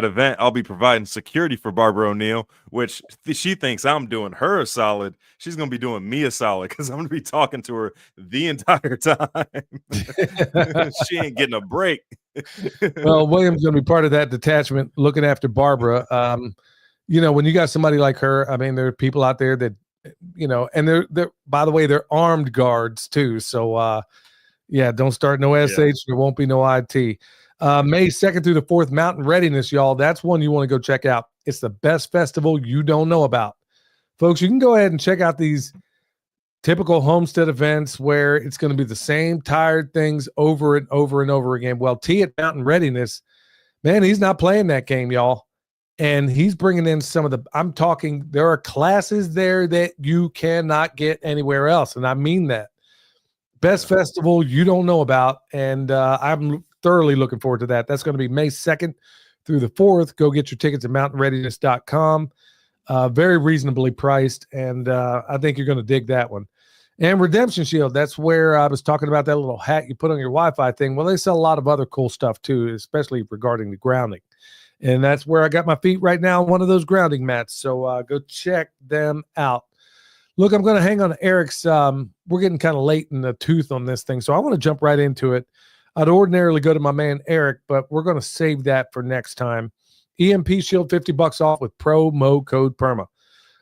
event, I'll be providing security for Barbara O'Neill, which she thinks I'm doing her a solid. She's going to be doing me a solid because I'm going to be talking to her the entire time. She ain't getting a break. Well, William's going to be part of that detachment looking after Barbara. You know, when you got somebody like her, I mean, there are people out there that, you know, and they're by the way, they're armed guards too. So, yeah, don't start no SH. Yeah. There won't be no IT. May 2nd through the 4th, Mountain Readiness, y'all. That's one you want to go check out. It's the best festival you don't know about. Folks, you can go ahead and check out these typical homestead events where it's going to be the same tired things over and over and over again. Well, T at Mountain Readiness, man, he's not playing that game, y'all. And he's bringing in some of the, I'm talking, there are classes there that you cannot get anywhere else. And I mean that. Best festival you don't know about. And I'm thoroughly looking forward to that. That's going to be May 2nd through the 4th. Go get your tickets at mountainreadiness.com. Very reasonably priced. And I think you're going to dig that one. And Redemption Shield, that's where I was talking about that little hat you put on your Wi-Fi thing. Well, they sell a lot of other cool stuff too, especially regarding the grounding. And that's where I got my feet right now, one of those grounding mats. So go check them out. Look, I'm going to hang on to Eric's. We're getting kind of late in the tooth on this thing, so I want to jump right into it. I'd ordinarily go to my man Eric, but we're going to save that for next time. EMP Shield, $50 off with promo code PERMA.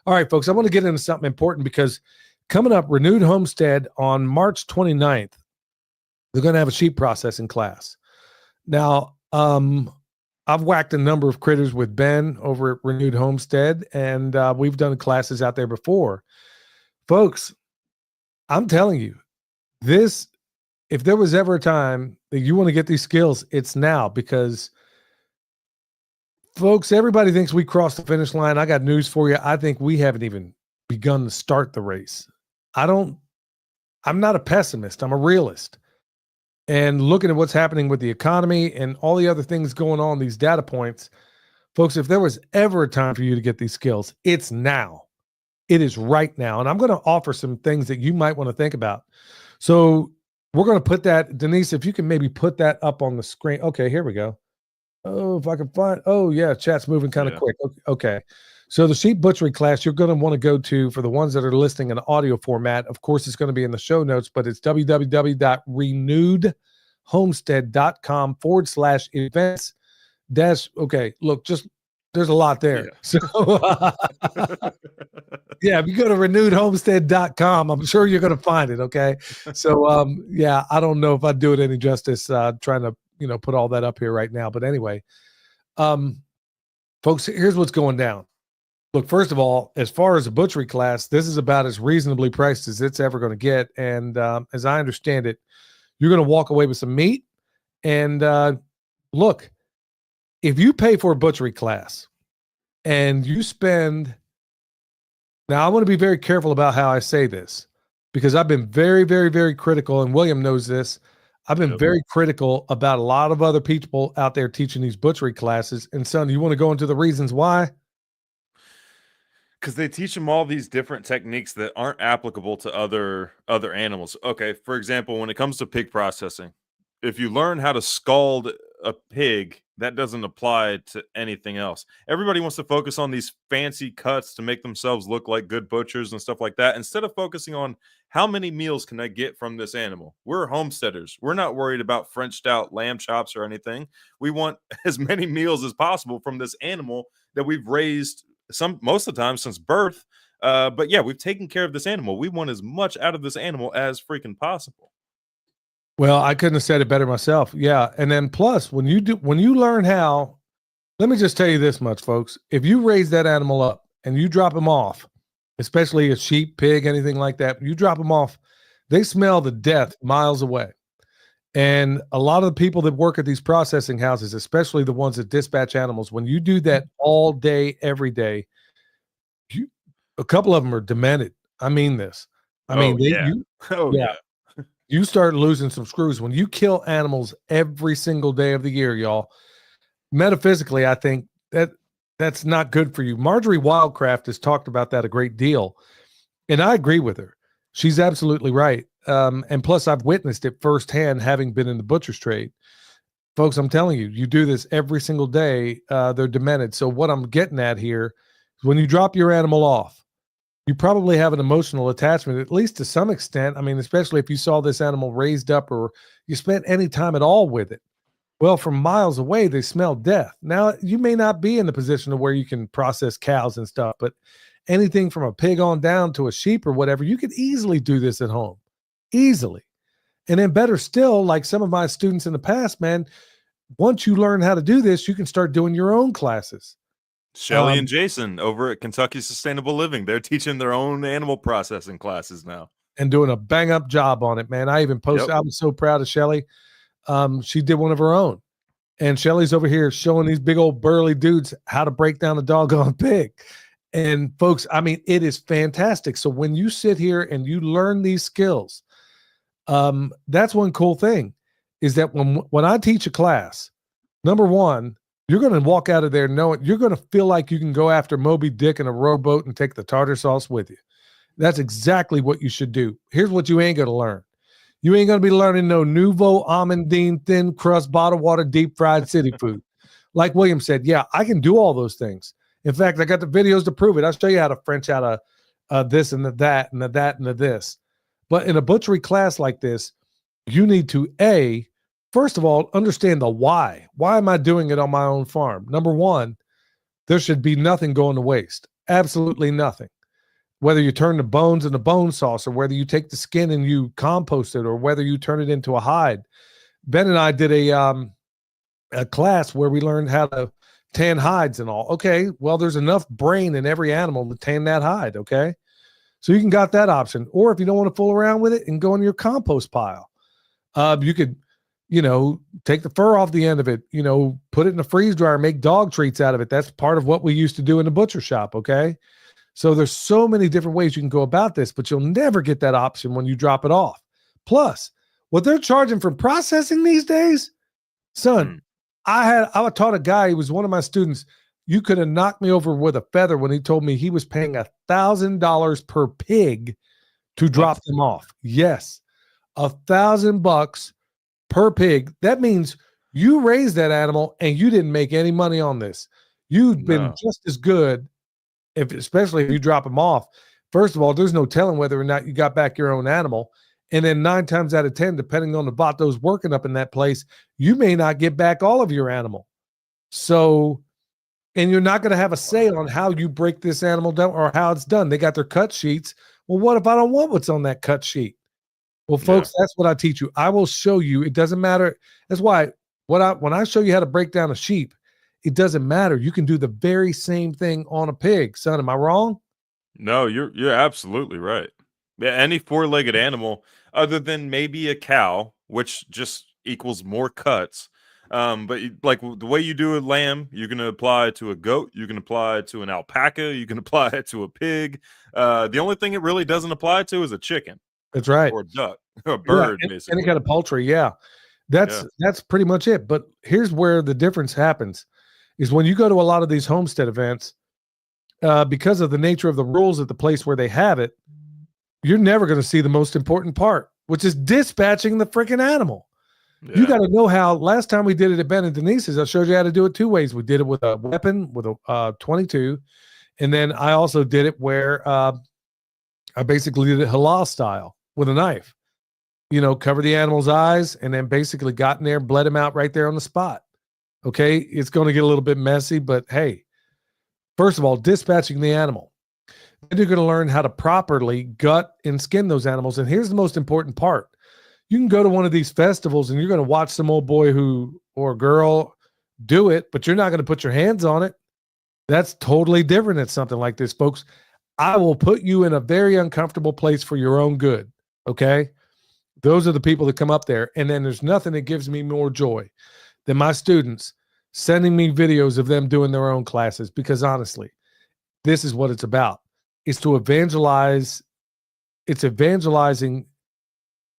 All right, folks, I want to get into something important because coming up, Renewed Homestead on March 29th, they're going to have a sheep processing class. Now, I've whacked a number of critters with Ben over at Renewed Homestead, and we've done classes out there before. Folks, I'm telling you, this, if there was ever a time that you want to get these skills, it's now, because folks, everybody thinks we crossed the finish line. I got news for you. I think we haven't even begun to start the race. I'm not a pessimist. I'm a realist. And looking at what's happening with the economy and all the other things going on, these data points, folks, if there was ever a time for you to get these skills, it's now. It is right now. And I'm going to offer some things that you might want to think about. So we're going to put that, Denise, if you can maybe put that up on the screen. Okay, here we go. Oh, if I can find, oh yeah, chat's moving kind of quick. Okay. So the sheep butchery class you're going to want to go to, for the ones that are listening in audio format, of course, it's going to be in the show notes, but it's www.renewedhomestead.com/events okay, look, just there's a lot there. Yeah. So yeah, if you go to renewedhomestead.com, I'm sure you're going to find it. Okay. So yeah, I don't know if I'd do it any justice trying to, you know, put all that up here right now. But anyway, folks, here's what's going down. Look, first of all, as far as a butchery class, this is about as reasonably priced as it's ever going to get. And as I understand it, you're going to walk away with some meat. And look, if you pay for a butchery class and you spend, now I want to be very careful about how I say this, because I've been very, very, very critical, and William knows this. I've been very critical about a lot of other people out there teaching these butchery classes. And son, you want to go into the reasons why? Because they teach them all these different techniques that aren't applicable to other animals. Okay, for example, when it comes to pig processing, if you learn how to scald a pig that doesn't apply to anything else. Everybody wants to focus on these fancy cuts to make themselves look like good butchers and stuff like that, instead of focusing on how many meals can I get from this animal. We're homesteaders. We're not worried about Frenched out lamb chops or anything. We want as many meals as possible from this animal that we've raised most of the time since birth. But yeah, we've taken care of this animal. We want as much out of this animal as freaking possible. Well, I couldn't have said it better myself. Yeah. And then plus when you learn how, let me just tell you this much, folks. If you raise that animal up and you drop him off, especially a sheep, pig, anything like that, you drop them off, they smell the death miles away. And a lot of the people that work at these processing houses, especially the ones that dispatch animals, when you do that all day, every day, a couple of them are demented. I mean this. I mean, yeah. Yeah. You start losing some screws when you kill animals every single day of the year, y'all. Metaphysically, I think that's not good for you. Marjorie Wildcraft has talked about that a great deal, and I agree with her. She's absolutely right. And plus, I've witnessed it firsthand, having been in the butcher's trade. Folks, I'm telling you, you do this every single day. They're demented. So what I'm getting at here is when you drop your animal off, you probably have an emotional attachment, at least to some extent. I mean, especially if you saw this animal raised up or you spent any time at all with it. Well, from miles away, they smell death. Now, you may not be in the position of where you can process cows and stuff, but anything from a pig on down to a sheep or whatever, you could easily do this at home. Easily. And then better still, like some of my students in the past, man, once you learn how to do this, you can start doing your own classes. Shelly and Jason over at Kentucky Sustainable Living, they're teaching their own animal processing classes now. And doing a bang up job on it, man. I even posted, I was so proud of Shelly. She did one of her own. And Shelly's over here showing these big old burly dudes how to break down a doggone pig. And folks, I mean, it is fantastic. So when you sit here and you learn these skills, that's one cool thing is that when I teach a class, number one, you're going to walk out of there knowing you're going to feel like you can go after Moby Dick in a rowboat and take the tartar sauce with you. That's exactly what you should do. Here's what you ain't going to learn. You ain't going to be learning no Nouveau Almondine thin crust bottled water deep fried city food. Like William said, yeah, I can do all those things. In fact, I got the videos to prove it. I'll show you how to French out of this and the that and the that and the this. But in a butchery class like this, you need to first of all, understand the why. Why am I doing it on my own farm? Number one, there should be nothing going to waste. Absolutely nothing. Whether you turn the bones into bone sauce or whether you take the skin and you compost it or whether you turn it into a hide. Ben and I did a class where we learned how to tan hides and all. Okay, well, there's enough brain in every animal to tan that hide, okay? So you can got that option. Or if you don't want to fool around with it and go in your compost pile, you could, take the fur off the end of it, put it in a freeze dryer, make dog treats out of it. That's part of what we used to do in the butcher shop, okay? So there's so many different ways you can go about this, but you'll never get that option when you drop it off. Plus, what they're charging for processing these days, son, I taught a guy, he was one of my students. You could have knocked me over with a feather when he told me he was paying $1,000 per pig to drop them off. Yes, $1,000 per pig. That means you raised that animal and you didn't make any money on this. You've been just as good, especially if you drop them off. First of all, there's no telling whether or not you got back your own animal. And then 9 times out of 10, depending on the vatos working up in that place, you may not get back all of your animal. So, and you're not going to have a say on how you break this animal down or how it's done. They got their cut sheets. Well, what if I don't want what's on that cut sheet? Well, folks, that's what I teach you. I will show you. It doesn't matter. That's why when I show you how to break down a sheep, it doesn't matter. You can do the very same thing on a pig. Son, am I wrong? No, you're absolutely right. Yeah, any four-legged animal other than maybe a cow, which just equals more cuts. But like the way you do a lamb, you can apply it to a goat, you can apply it to an alpaca, you can apply it to a pig. The only thing it really doesn't apply to is a chicken. That's right. Or a duck, a bird, basically. Any kind of poultry, That's pretty much it. But here's where the difference happens is when you go to a lot of these homestead events, because of the nature of the rules at the place where they have it, you're never going to see the most important part, which is dispatching the freaking animal. You Yeah. got to know how. Last time we did it at Ben and Denise's, I showed you how to do it 2 ways. We did it with a weapon, with a 22, and then I also did it where I basically did it halal style with a knife. Cover the animal's eyes, and then basically got in there, bled him out right there on the spot. Okay, it's going to get a little bit messy, but hey, first of all, dispatching the animal. Then you're going to learn how to properly gut and skin those animals. And here's the most important part. You can go to one of these festivals and you're going to watch some old boy or girl do it, but you're not going to put your hands on it. That's totally different at something like this, folks. I will put you in a very uncomfortable place for your own good. Okay. Those are the people that come up there. And then there's nothing that gives me more joy than my students sending me videos of them doing their own classes, because honestly, this is what it's about. It's to evangelize. It's evangelizing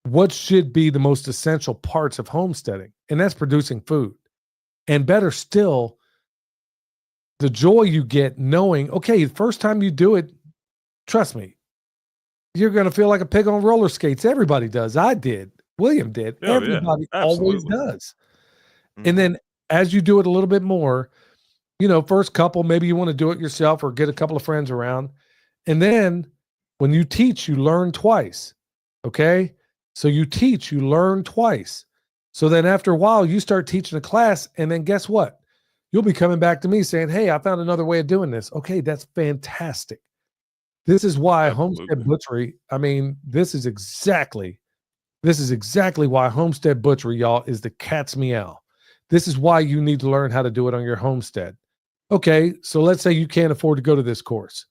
what should be the most essential parts of homesteading, and that's producing food. And better still, the joy you get knowing, okay, the first time you do it, trust me, you're going to feel like a pig on roller skates. Everybody does. I did. William did. Oh, yeah. Everybody always Absolutely. does. Mhm. And then as you do it a little bit more, first couple, maybe you want to do it yourself or get a couple of friends around. And then when you teach, you learn twice. Okay. So you teach, you learn twice. So then after a while, you start teaching a class. And then guess what? You'll be coming back to me saying, hey, I found another way of doing this. Okay. That's fantastic. This is why Homestead Absolutely. Butchery, this is exactly why Homestead Butchery, y'all, is the cat's meow. This is why you need to learn how to do it on your homestead. Okay, so let's say you can't afford to go to this course.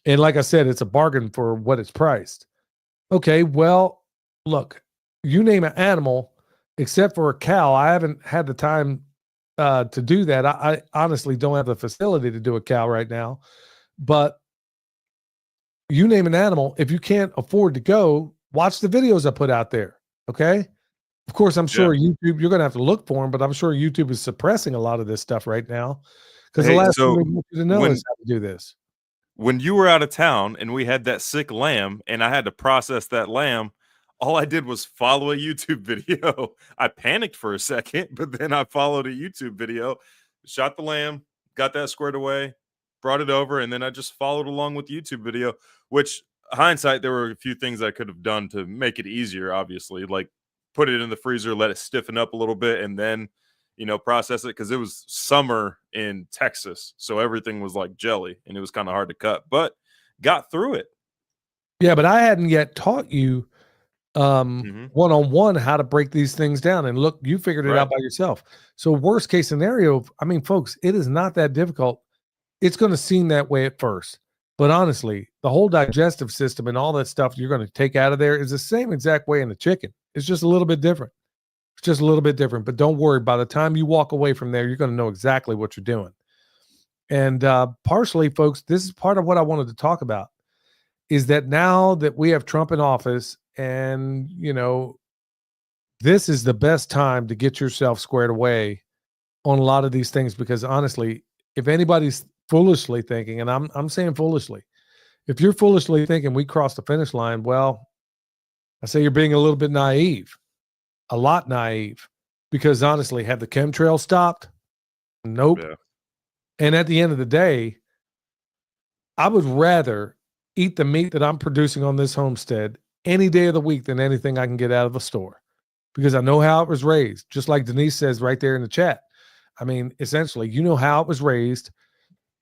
And like I said, it's a bargain for what it's priced. Okay, well, look, you name an animal, except for a cow. I haven't had the time to do that. I honestly don't have the facility to do a cow right now. But you name an animal, if you can't afford to go, watch the videos I put out there. Okay. Of course, I'm sure YouTube, you're going to have to look for them, but I'm sure YouTube is suppressing a lot of this stuff right now, because the Hey, last thing so they want you to know when is how to do this. when you were out of town and we had that sick lamb and I had to process that lamb, all I did was follow a YouTube video. I panicked for a second, but then I followed a YouTube video, shot the lamb, got that squared away, brought it over, and then I just followed along with the YouTube video, which hindsight, there were a few things I could have done to make it easier, obviously, like put it in the freezer, let it stiffen up a little bit, and then process it, because it was summer in Texas, so everything was like jelly and it was kind of hard to cut, but got through it. Yeah, but I hadn't yet taught you Hmm. one-on-one how to break these things down. And look, you figured it Right. out by yourself. So worst case scenario, folks, it is not that difficult. It's going to seem that way at first, but honestly, the whole digestive system and all that stuff you're going to take out of there is the same exact way in the chicken. It's just a little bit different. It's just a little bit different, but don't worry. By the time you walk away from there, you're going to know exactly what you're doing. And partially, folks, this is part of what I wanted to talk about, is that now that we have Trump in office, and, this is the best time to get yourself squared away on a lot of these things, because honestly, if anybody's foolishly thinking, and I'm saying foolishly, if you're foolishly thinking we crossed the finish line, well, I say you're being a little bit naive, a lot naive, because honestly, have the chemtrails stopped? Nope. Yeah. And at the end of the day, I would rather eat the meat that I'm producing on this homestead any day of the week than anything I can get out of a store, because I know how it was raised. Just like Denise says right there in the chat. Essentially, you know how it was raised.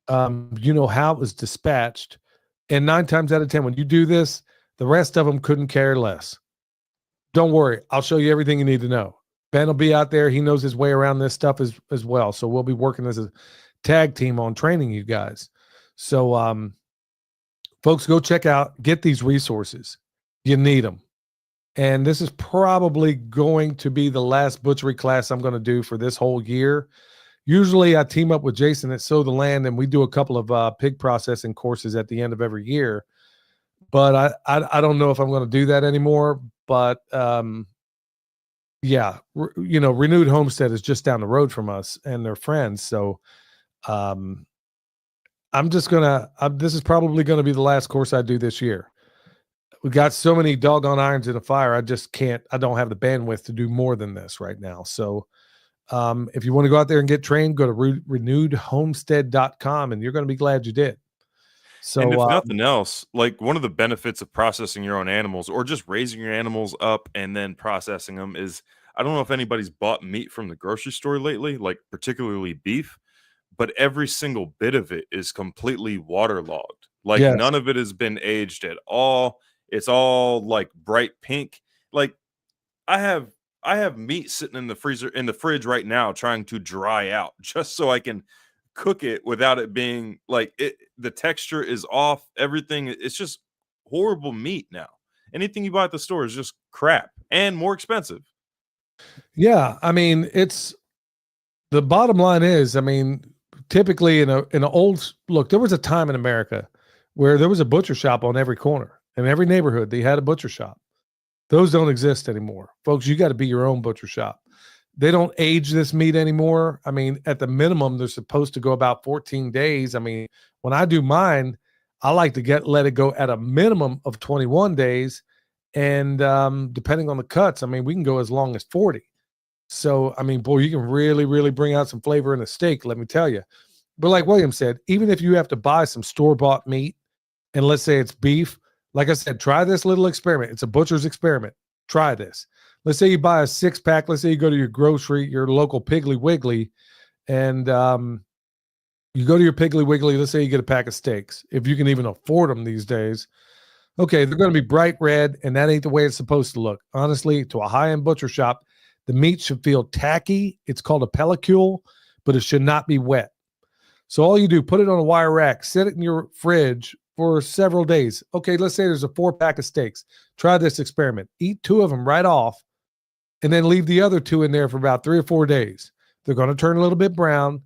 You know how it was dispatched. And 9 times out of 10, when you do this, the rest of them couldn't care less. Don't worry. I'll show you everything you need to know. Ben will be out there. He knows his way around this stuff as well. So we'll be working as a tag team on training you guys. So, folks, go get these resources. You need them. And this is probably going to be the last butchery class I'm going to do for this whole year. Usually I team up with Jason at Sow the Land, and we do a couple of pig processing courses at the end of every year. But I don't know if I'm going to do that anymore. But yeah, Renewed Homestead is just down the road from us, and they're friends. So I'm just gonna. This is probably going to be the last course I do this year. we got so many doggone irons in the fire. I just can't. I don't have the bandwidth to do more than this right now. So, if you want to go out there and get trained, go to renewedhomestead.com, and you're going to be glad you did. And if So, nothing else, like one of the benefits of processing your own animals or just raising your animals up and then processing them is I don't know if anybody's bought meat from the grocery store lately, like particularly beef, but every single bit of it is completely waterlogged. Like yes, none of it has been aged at all. It's all like bright pink. Like I have I have meat sitting in the freezer in the fridge right now trying to dry out just so I can cook it without it being like the texture is off, everything it's just horrible meat now. Anything you buy at the store is just crap and more expensive. yeah. I mean, it's the bottom line is, I mean, typically in an old look, there was a time in America where there was a butcher shop on every corner in every neighborhood. They had a butcher shop. Those don't exist anymore, folks. You got to be your own butcher shop. They don't age this meat anymore. I mean, at the minimum, they're supposed to go about 14 days. I mean, when I do mine, I like to let it go at a minimum of 21 days. And depending on the cuts, I mean, we can go as long as 40. So, I mean, boy, you can really, really bring out some flavor in a steak, let me tell you. But like William said, even if you have to buy some store-bought meat, and let's say it's beef, like I said, try this little experiment. It's a butcher's experiment. Try this. Let's say you buy a 6-pack. Let's say you go to your local Piggly Wiggly, and you go to your Piggly Wiggly. Let's say you get a pack of steaks, if you can even afford them these days. Okay, they're going to be bright red, and that ain't the way it's supposed to look. Honestly, to a high-end butcher shop, the meat should feel tacky. It's called a pellicule, but it should not be wet. So all you do, put it on a wire rack, set it in your fridge for several days. Okay, let's say there's a 4-pack of steaks. Try this experiment. Eat 2 of them right off, and then leave the other 2 in there for about 3 or 4 days. They're going to turn a little bit brown.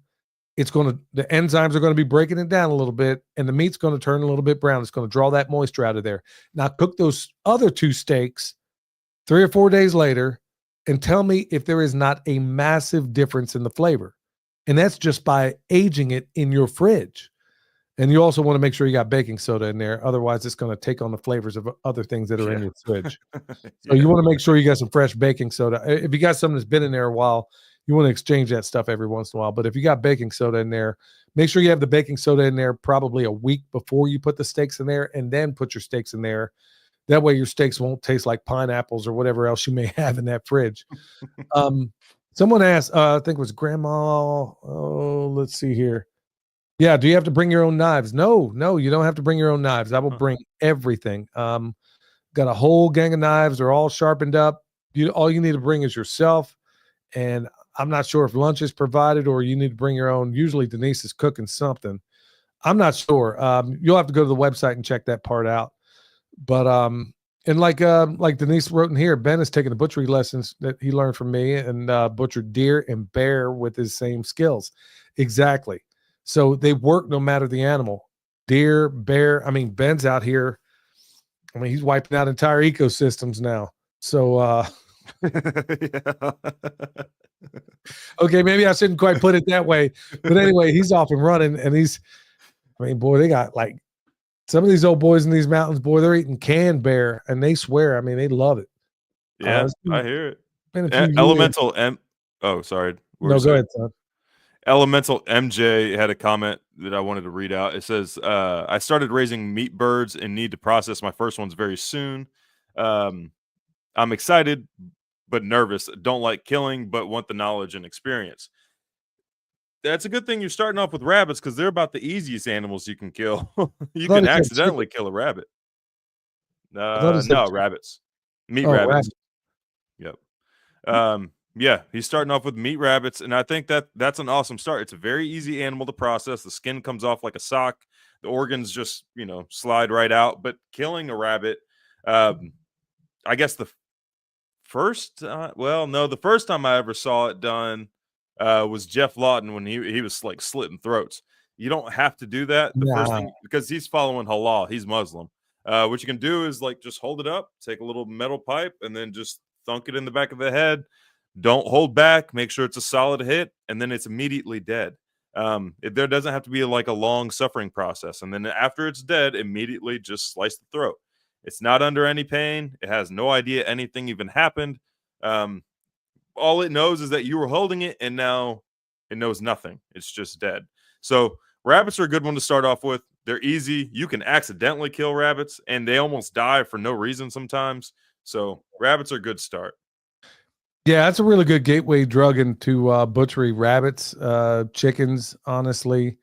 The enzymes are going to be breaking it down a little bit, and the meat's going to turn a little bit brown. It's going to draw that moisture out of there. Now cook those other 2 steaks 3 or 4 days later, and tell me if there is not a massive difference in the flavor. And that's just by aging it in your fridge. And you also want to make sure you got baking soda in there. Otherwise, it's going to take on the flavors of other things that are in your fridge. So you want to make sure you got some fresh baking soda. If you got something that's been in there a while, you want to exchange that stuff every once in a while. But if you got baking soda in there, make sure you have the baking soda in there probably a week before you put the steaks in there, and then put your steaks in there. That way your steaks won't taste like pineapples or whatever else you may have in that fridge. Someone asked, I think it was Grandma. Oh, let's see here. Yeah, do you have to bring your own knives? No, you don't have to bring your own knives. I will bring everything. Got a whole gang of knives. They're all sharpened up. All you need to bring is yourself. And I'm not sure if lunch is provided or you need to bring your own. Usually Denise is cooking something. I'm not sure. You'll have to go to the website and check that part out. But and like Denise wrote in here, Ben is taking the butchery lessons that he learned from me and butchered deer and bear with his same skills. Exactly. So they work no matter the animal. Deer, bear. I mean, Ben's out here. I mean, he's wiping out entire ecosystems now. So okay, maybe I shouldn't quite put it that way. But anyway, he's off and running, and I mean, boy, they got like some of these old boys in these mountains, boy, they're eating canned bear, and they swear. I mean, they love it. Yeah, I hear it. Been a few years. Elemental Oh, sorry. No, go ahead, son. Elemental MJ had a comment that I wanted to read out. It says, I started raising meat birds and need to process my first ones very soon. I'm excited but nervous. Don't like killing, but want the knowledge and experience. That's a good thing you're starting off with rabbits because they're about the easiest animals you can kill. You can accidentally kill a rabbit. No, rabbits. Meat rabbits. Yep. Yeah, he's starting off with meat rabbits, and I think that's an awesome start. It's a very easy animal to process. The skin comes off like a sock. The organs just, slide right out. But killing a rabbit, I guess the first time I ever saw it done was Jeff Lawton when he was like slitting throats. You don't have to do that. The first thing, because he's following halal, he's Muslim. What you can do is like just hold it up, take a little metal pipe, and then just thunk it in the back of the head. Don't hold back. Make sure it's a solid hit, and then it's immediately dead. There doesn't have to be like a long suffering process. And then after it's dead, immediately just slice the throat. It's not under any pain. It has no idea anything even happened. All it knows is that you were holding it, and now it knows nothing. It's just dead. So rabbits are a good one to start off with. They're easy. You can accidentally kill rabbits, and they almost die for no reason sometimes. So rabbits are a good start. Yeah, that's a really good gateway drug into butchery. Rabbits, chickens, honestly.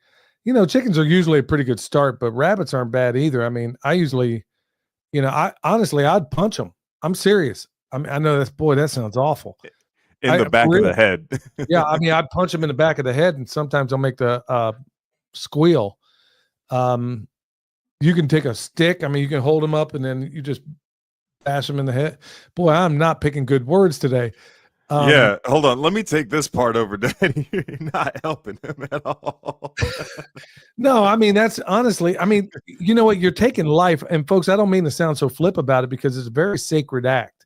Chickens are usually a pretty good start, but rabbits aren't bad either. I mean, I usually, I honestly, I'd punch them. I'm serious. I mean, I know that sounds awful. In the back of the head. Yeah, I mean, I'd punch them in the back of the head, and sometimes I'll make the squeal. You can take a stick. I mean, you can hold them up, and then you just bash them in the head. Boy, I'm not picking good words today. Yeah, hold on. Let me take this part over, Daddy. You're not helping him at all. No, I mean, that's honestly, I mean, you know what? You're taking life. And folks, I don't mean to sound so flip about it because it's a very sacred act.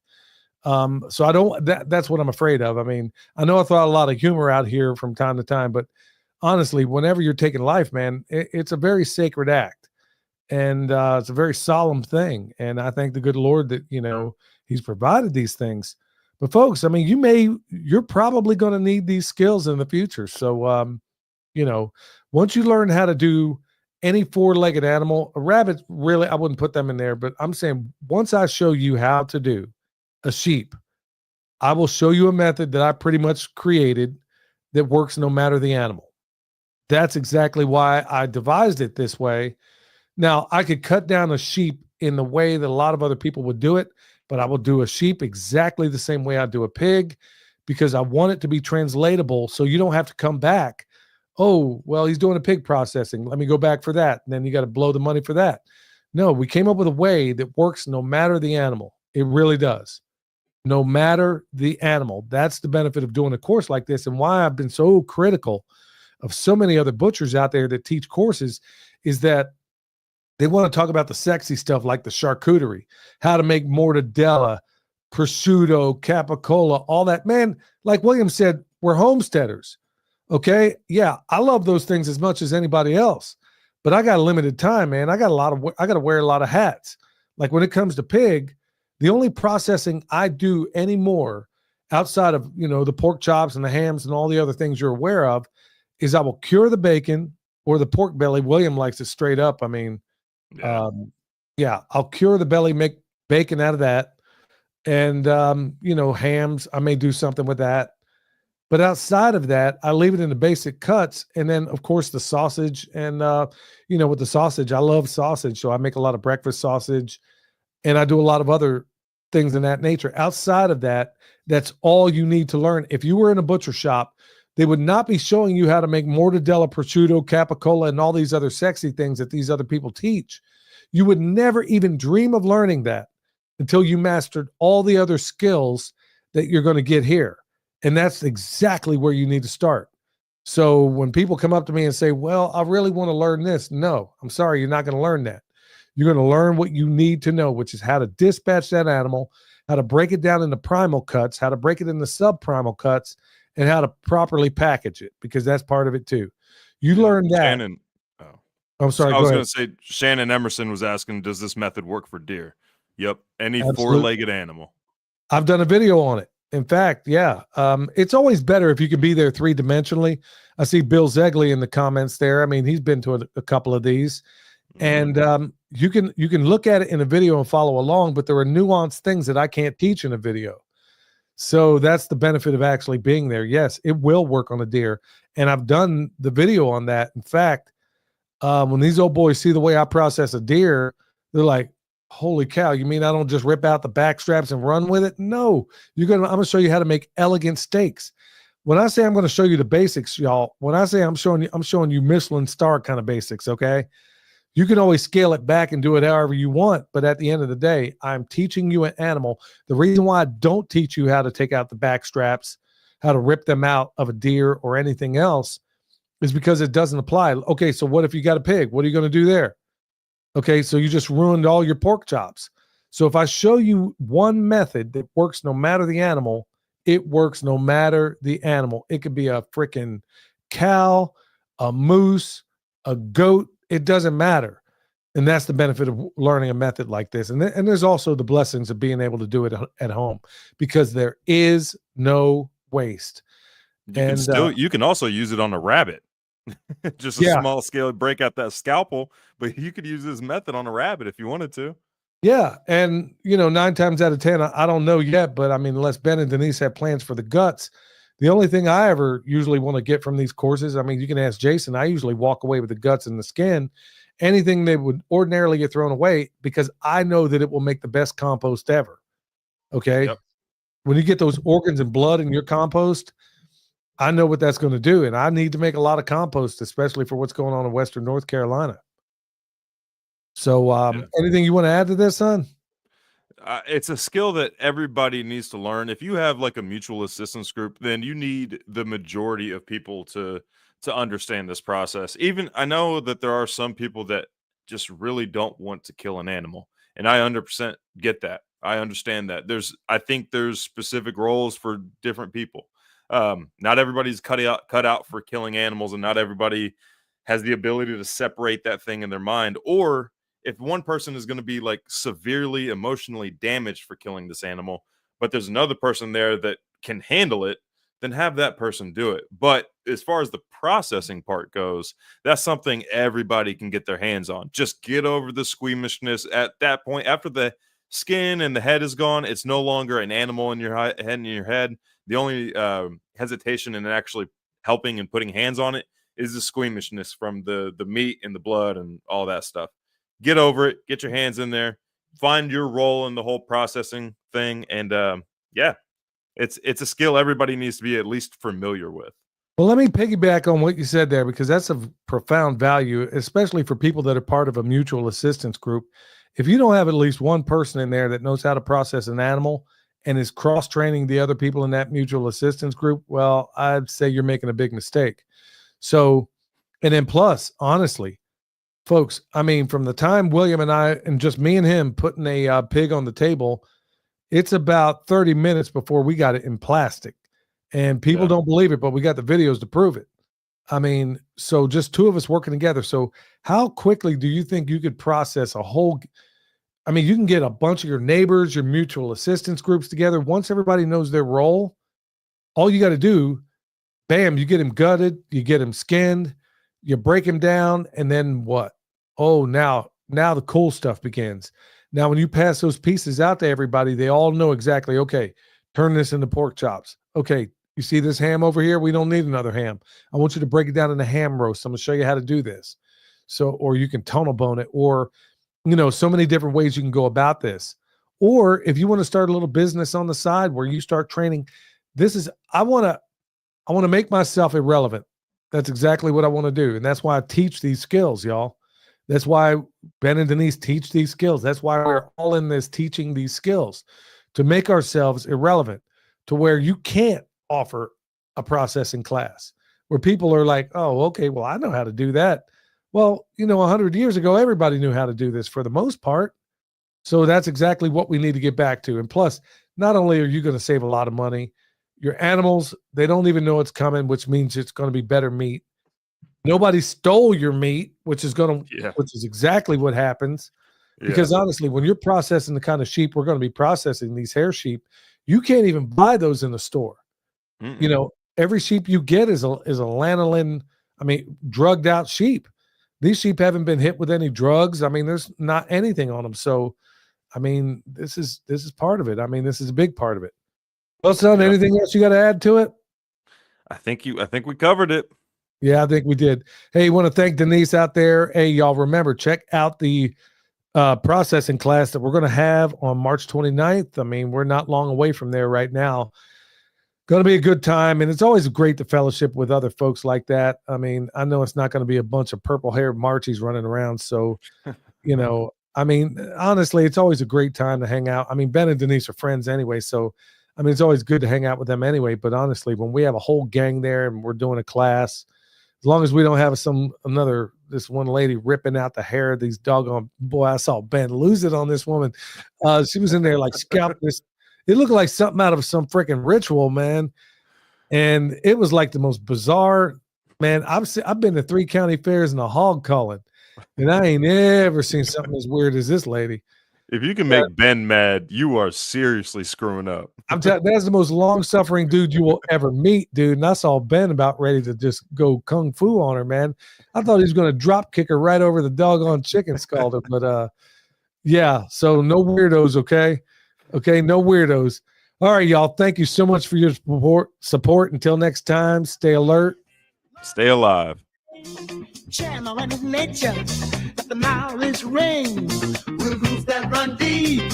So I don't, that's what I'm afraid of. I mean, I know I throw a lot of humor out here from time to time, but honestly, whenever you're taking life, man, it's a very sacred act. And it's a very solemn thing. And I thank the good Lord that, he's provided these things. But folks, I mean, you're probably going to need these skills in the future. So, once you learn how to do any four-legged animal, a rabbit, really, I wouldn't put them in there, but I'm saying once I show you how to do a sheep, I will show you a method that I pretty much created that works no matter the animal. That's exactly why I devised it this way. Now, I could cut down a sheep in the way that a lot of other people would do it, but I will do a sheep exactly the same way I do a pig because I want it to be translatable so you don't have to come back. Oh, well, he's doing a pig processing. Let me go back for that. And then you got to blow the money for that. No, we came up with a way that works no matter the animal. It really does. No matter the animal. That's the benefit of doing a course like this and why I've been so critical of so many other butchers out there that teach courses is that they want to talk about the sexy stuff like the charcuterie, how to make mortadella, prosciutto, capicola, all that. Man, like William said, we're homesteaders. Okay. Yeah. I love those things as much as anybody else, but I got a limited time, man. I got to wear a lot of hats. Like when it comes to pig, the only processing I do anymore outside of, the pork chops and the hams and all the other things you're aware of is I will cure the bacon or the pork belly. William likes it straight up. I mean, I'll cure the belly, make bacon out of that. And, hams, I may do something with that. But outside of that, I leave it in the basic cuts. And then, of course, the sausage. And, with the sausage, I love sausage. So I make a lot of breakfast sausage. And I do a lot of other things in that nature. Outside of that, that's all you need to learn. If you were in a butcher shop, they would not be showing you how to make mortadella, prosciutto, capicola, and all these other sexy things that these other people teach. You would never even dream of learning that until you mastered all the other skills that you're going to get here. And that's exactly where you need to start. So when people come up to me and say, well, I really want to learn this. No, I'm sorry, you're not going to learn that. You're going to learn what you need to know, which is how to dispatch that animal, how to break it down into primal cuts, how to break it into subprimal cuts, and how to properly package it, because that's part of it too. You learn that. Shannon, I'm sorry. I was going to say, Shannon Emerson was asking, does this method work for deer? Yep. Any Absolutely. Four-legged animal. I've done a video on it. In fact, yeah. It's always better if you can be there three-dimensionally. I see Bill Zegley in the comments there. I mean, he's been to a couple of these. And you can look at it in a video and follow along, but there are nuanced things that I can't teach in a video. So that's the benefit of actually being there. Yes, it will work on a deer. And I've done the video on that. In fact, when these old boys see the way I process a deer, they're like, holy cow, you mean I don't just rip out the back straps and run with it? No, I'm going to show you how to make elegant steaks. When I say I'm going to show you the basics, y'all, when I say I'm showing you Michelin star kind of basics, okay? You can always scale it back and do it however you want. But at the end of the day, I'm teaching you an animal. The reason why I don't teach you how to take out the back straps, how to rip them out of a deer or anything else is because it doesn't apply. Okay, so what if you got a pig? What are you going to do there? Okay, so you just ruined all your pork chops. So if I show you one method that works no matter the animal, it works no matter the animal. It could be a freaking cow, a moose, a goat. It doesn't matter. And that's the benefit of learning a method like this. And there's also the blessings of being able to do it at home, because there is no waste. And You can also use it on a rabbit. Just a yeah, small scale, break out that scalpel, but you could use this method on a rabbit if you wanted to. yeah. And, 9 times out of 10, I don't know yet, but I mean, unless Ben and Denise have plans for the guts, the only thing I ever usually want to get from these courses, I mean, you can ask Jason, I usually walk away with the guts and the skin. Anything that would ordinarily get thrown away, because I know that it will make the best compost ever. Okay. Yep. When you get those organs and blood in your compost, I know what that's going to do. And I need to make a lot of compost, especially for what's going on in Western North Carolina. So, anything you want to add to this, son? It's a skill that everybody needs to learn. If you have like a mutual assistance group, then you need the majority of people to understand this process. Even I know that there are some people that just really don't want to kill an animal, and I 100% get that. I understand that. I think there's specific roles for different people. Not everybody's cut out for killing animals, and not everybody has the ability to separate that thing in their mind. Or if one person is going to be like severely emotionally damaged for killing this animal, but there's another person there that can handle it, then have that person do it. But as far as the processing part goes, that's something everybody can get their hands on. Just get over the squeamishness at that point. After the skin and the head is gone, it's no longer an animal in your head. The only hesitation in actually helping and putting hands on it is the squeamishness from the meat and the blood and all that stuff. Get over it, get your hands in there, find your role in the whole processing thing. And yeah, it's a skill everybody needs to be at least familiar with. Well, let me piggyback on what you said there, because that's of profound value, especially for people that are part of a mutual assistance group. If you don't have at least one person in there that knows how to process an animal and is cross-training the other people in that mutual assistance group, well, I'd say you're making a big mistake. So, and then plus, honestly, folks, I mean, from the time William and I, and just me and him putting a pig on the table, it's about 30 minutes before we got it in plastic. And people don't believe it, but we got the videos to prove it. I mean, so just two of us working together. So how quickly do you think you could process a whole? I mean, you can get a bunch of your neighbors, your mutual assistance groups together. Once everybody knows their role, all you got to do, bam, you get him gutted, you get him skinned, you break him down, and then what? Oh, now the cool stuff begins. Now, when you pass those pieces out to everybody, they all know exactly, okay, turn this into pork chops. Okay, you see this ham over here? We don't need another ham. I want you to break it down into ham roast. I'm going to show you how to do this. So, or you can tonal bone it, or, so many different ways you can go about this. Or if you want to start a little business on the side where you start training, I want to make myself irrelevant. That's exactly what I want to do. And that's why I teach these skills, y'all. That's why Ben and Denise teach these skills. That's why we're all in this teaching these skills, to make ourselves irrelevant, to where you can't offer a processing class where people are like, oh, okay, well, I know how to do that. Well, 100 years ago, everybody knew how to do this for the most part. So that's exactly what we need to get back to. And plus, not only are you going to save a lot of money, your animals, they don't even know it's coming, which means it's going to be better meat. Nobody stole your meat, which is exactly what happens. Because honestly, when you're processing the kind of sheep we're going to be processing, these hair sheep, you can't even buy those in the store. Every sheep you get is a lanolin, drugged out sheep. These sheep haven't been hit with any drugs. I mean, there's not anything on them. So, this is part of it. This is a big part of it. Well, son, anything else you got to add to it? I think we covered it. Yeah, I think we did. Hey, want to thank Denise out there. Hey, y'all, remember, check out the processing class that we're going to have on March 29th. We're not long away from there right now. Going to be a good time. And it's always great to fellowship with other folks like that. I know it's not going to be a bunch of purple haired Marchies running around. So, honestly, it's always a great time to hang out. Ben and Denise are friends anyway. So, it's always good to hang out with them anyway. But honestly, when we have a whole gang there and we're doing a class, as long as we don't have this one lady ripping out the hair of these doggone, boy, I saw Ben lose it on this woman. She was in there like scalping this. It looked like something out of some freaking ritual, man. And it was like the most bizarre, man. I've been to 3 county fairs and a hog calling. And I ain't ever seen something as weird as this lady. If you can make Ben mad, you are seriously screwing up. I'm telling that's the most long-suffering dude you will ever meet, dude. And I saw Ben about ready to just go kung fu on her, man. I thought he was going to drop kick her right over the doggone chicken scalded, but yeah. So no weirdos, okay? Okay, no weirdos. All right, y'all. Thank you so much for your support. Until next time, stay alert. Stay alive. Channel and nature, let the knowledge ring. With roots that run deep,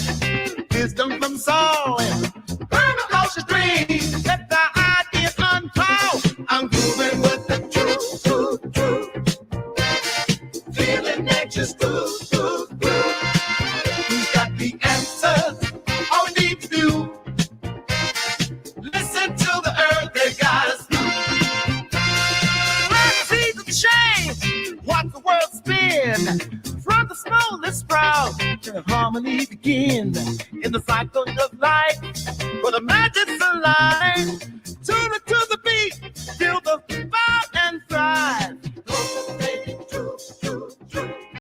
wisdom from soul, burn across your dreams. Let the ideas unfold. I'm grooving with the truth, truth, truth. Feeling nature's truth, truth, truth. Who's got the answers? All we need to do. Listen to the earth, they got us through. Let's see the change. Watch the world spin. From the smallest sprout to harmony begin. In the cycle of life, for the magic's alive.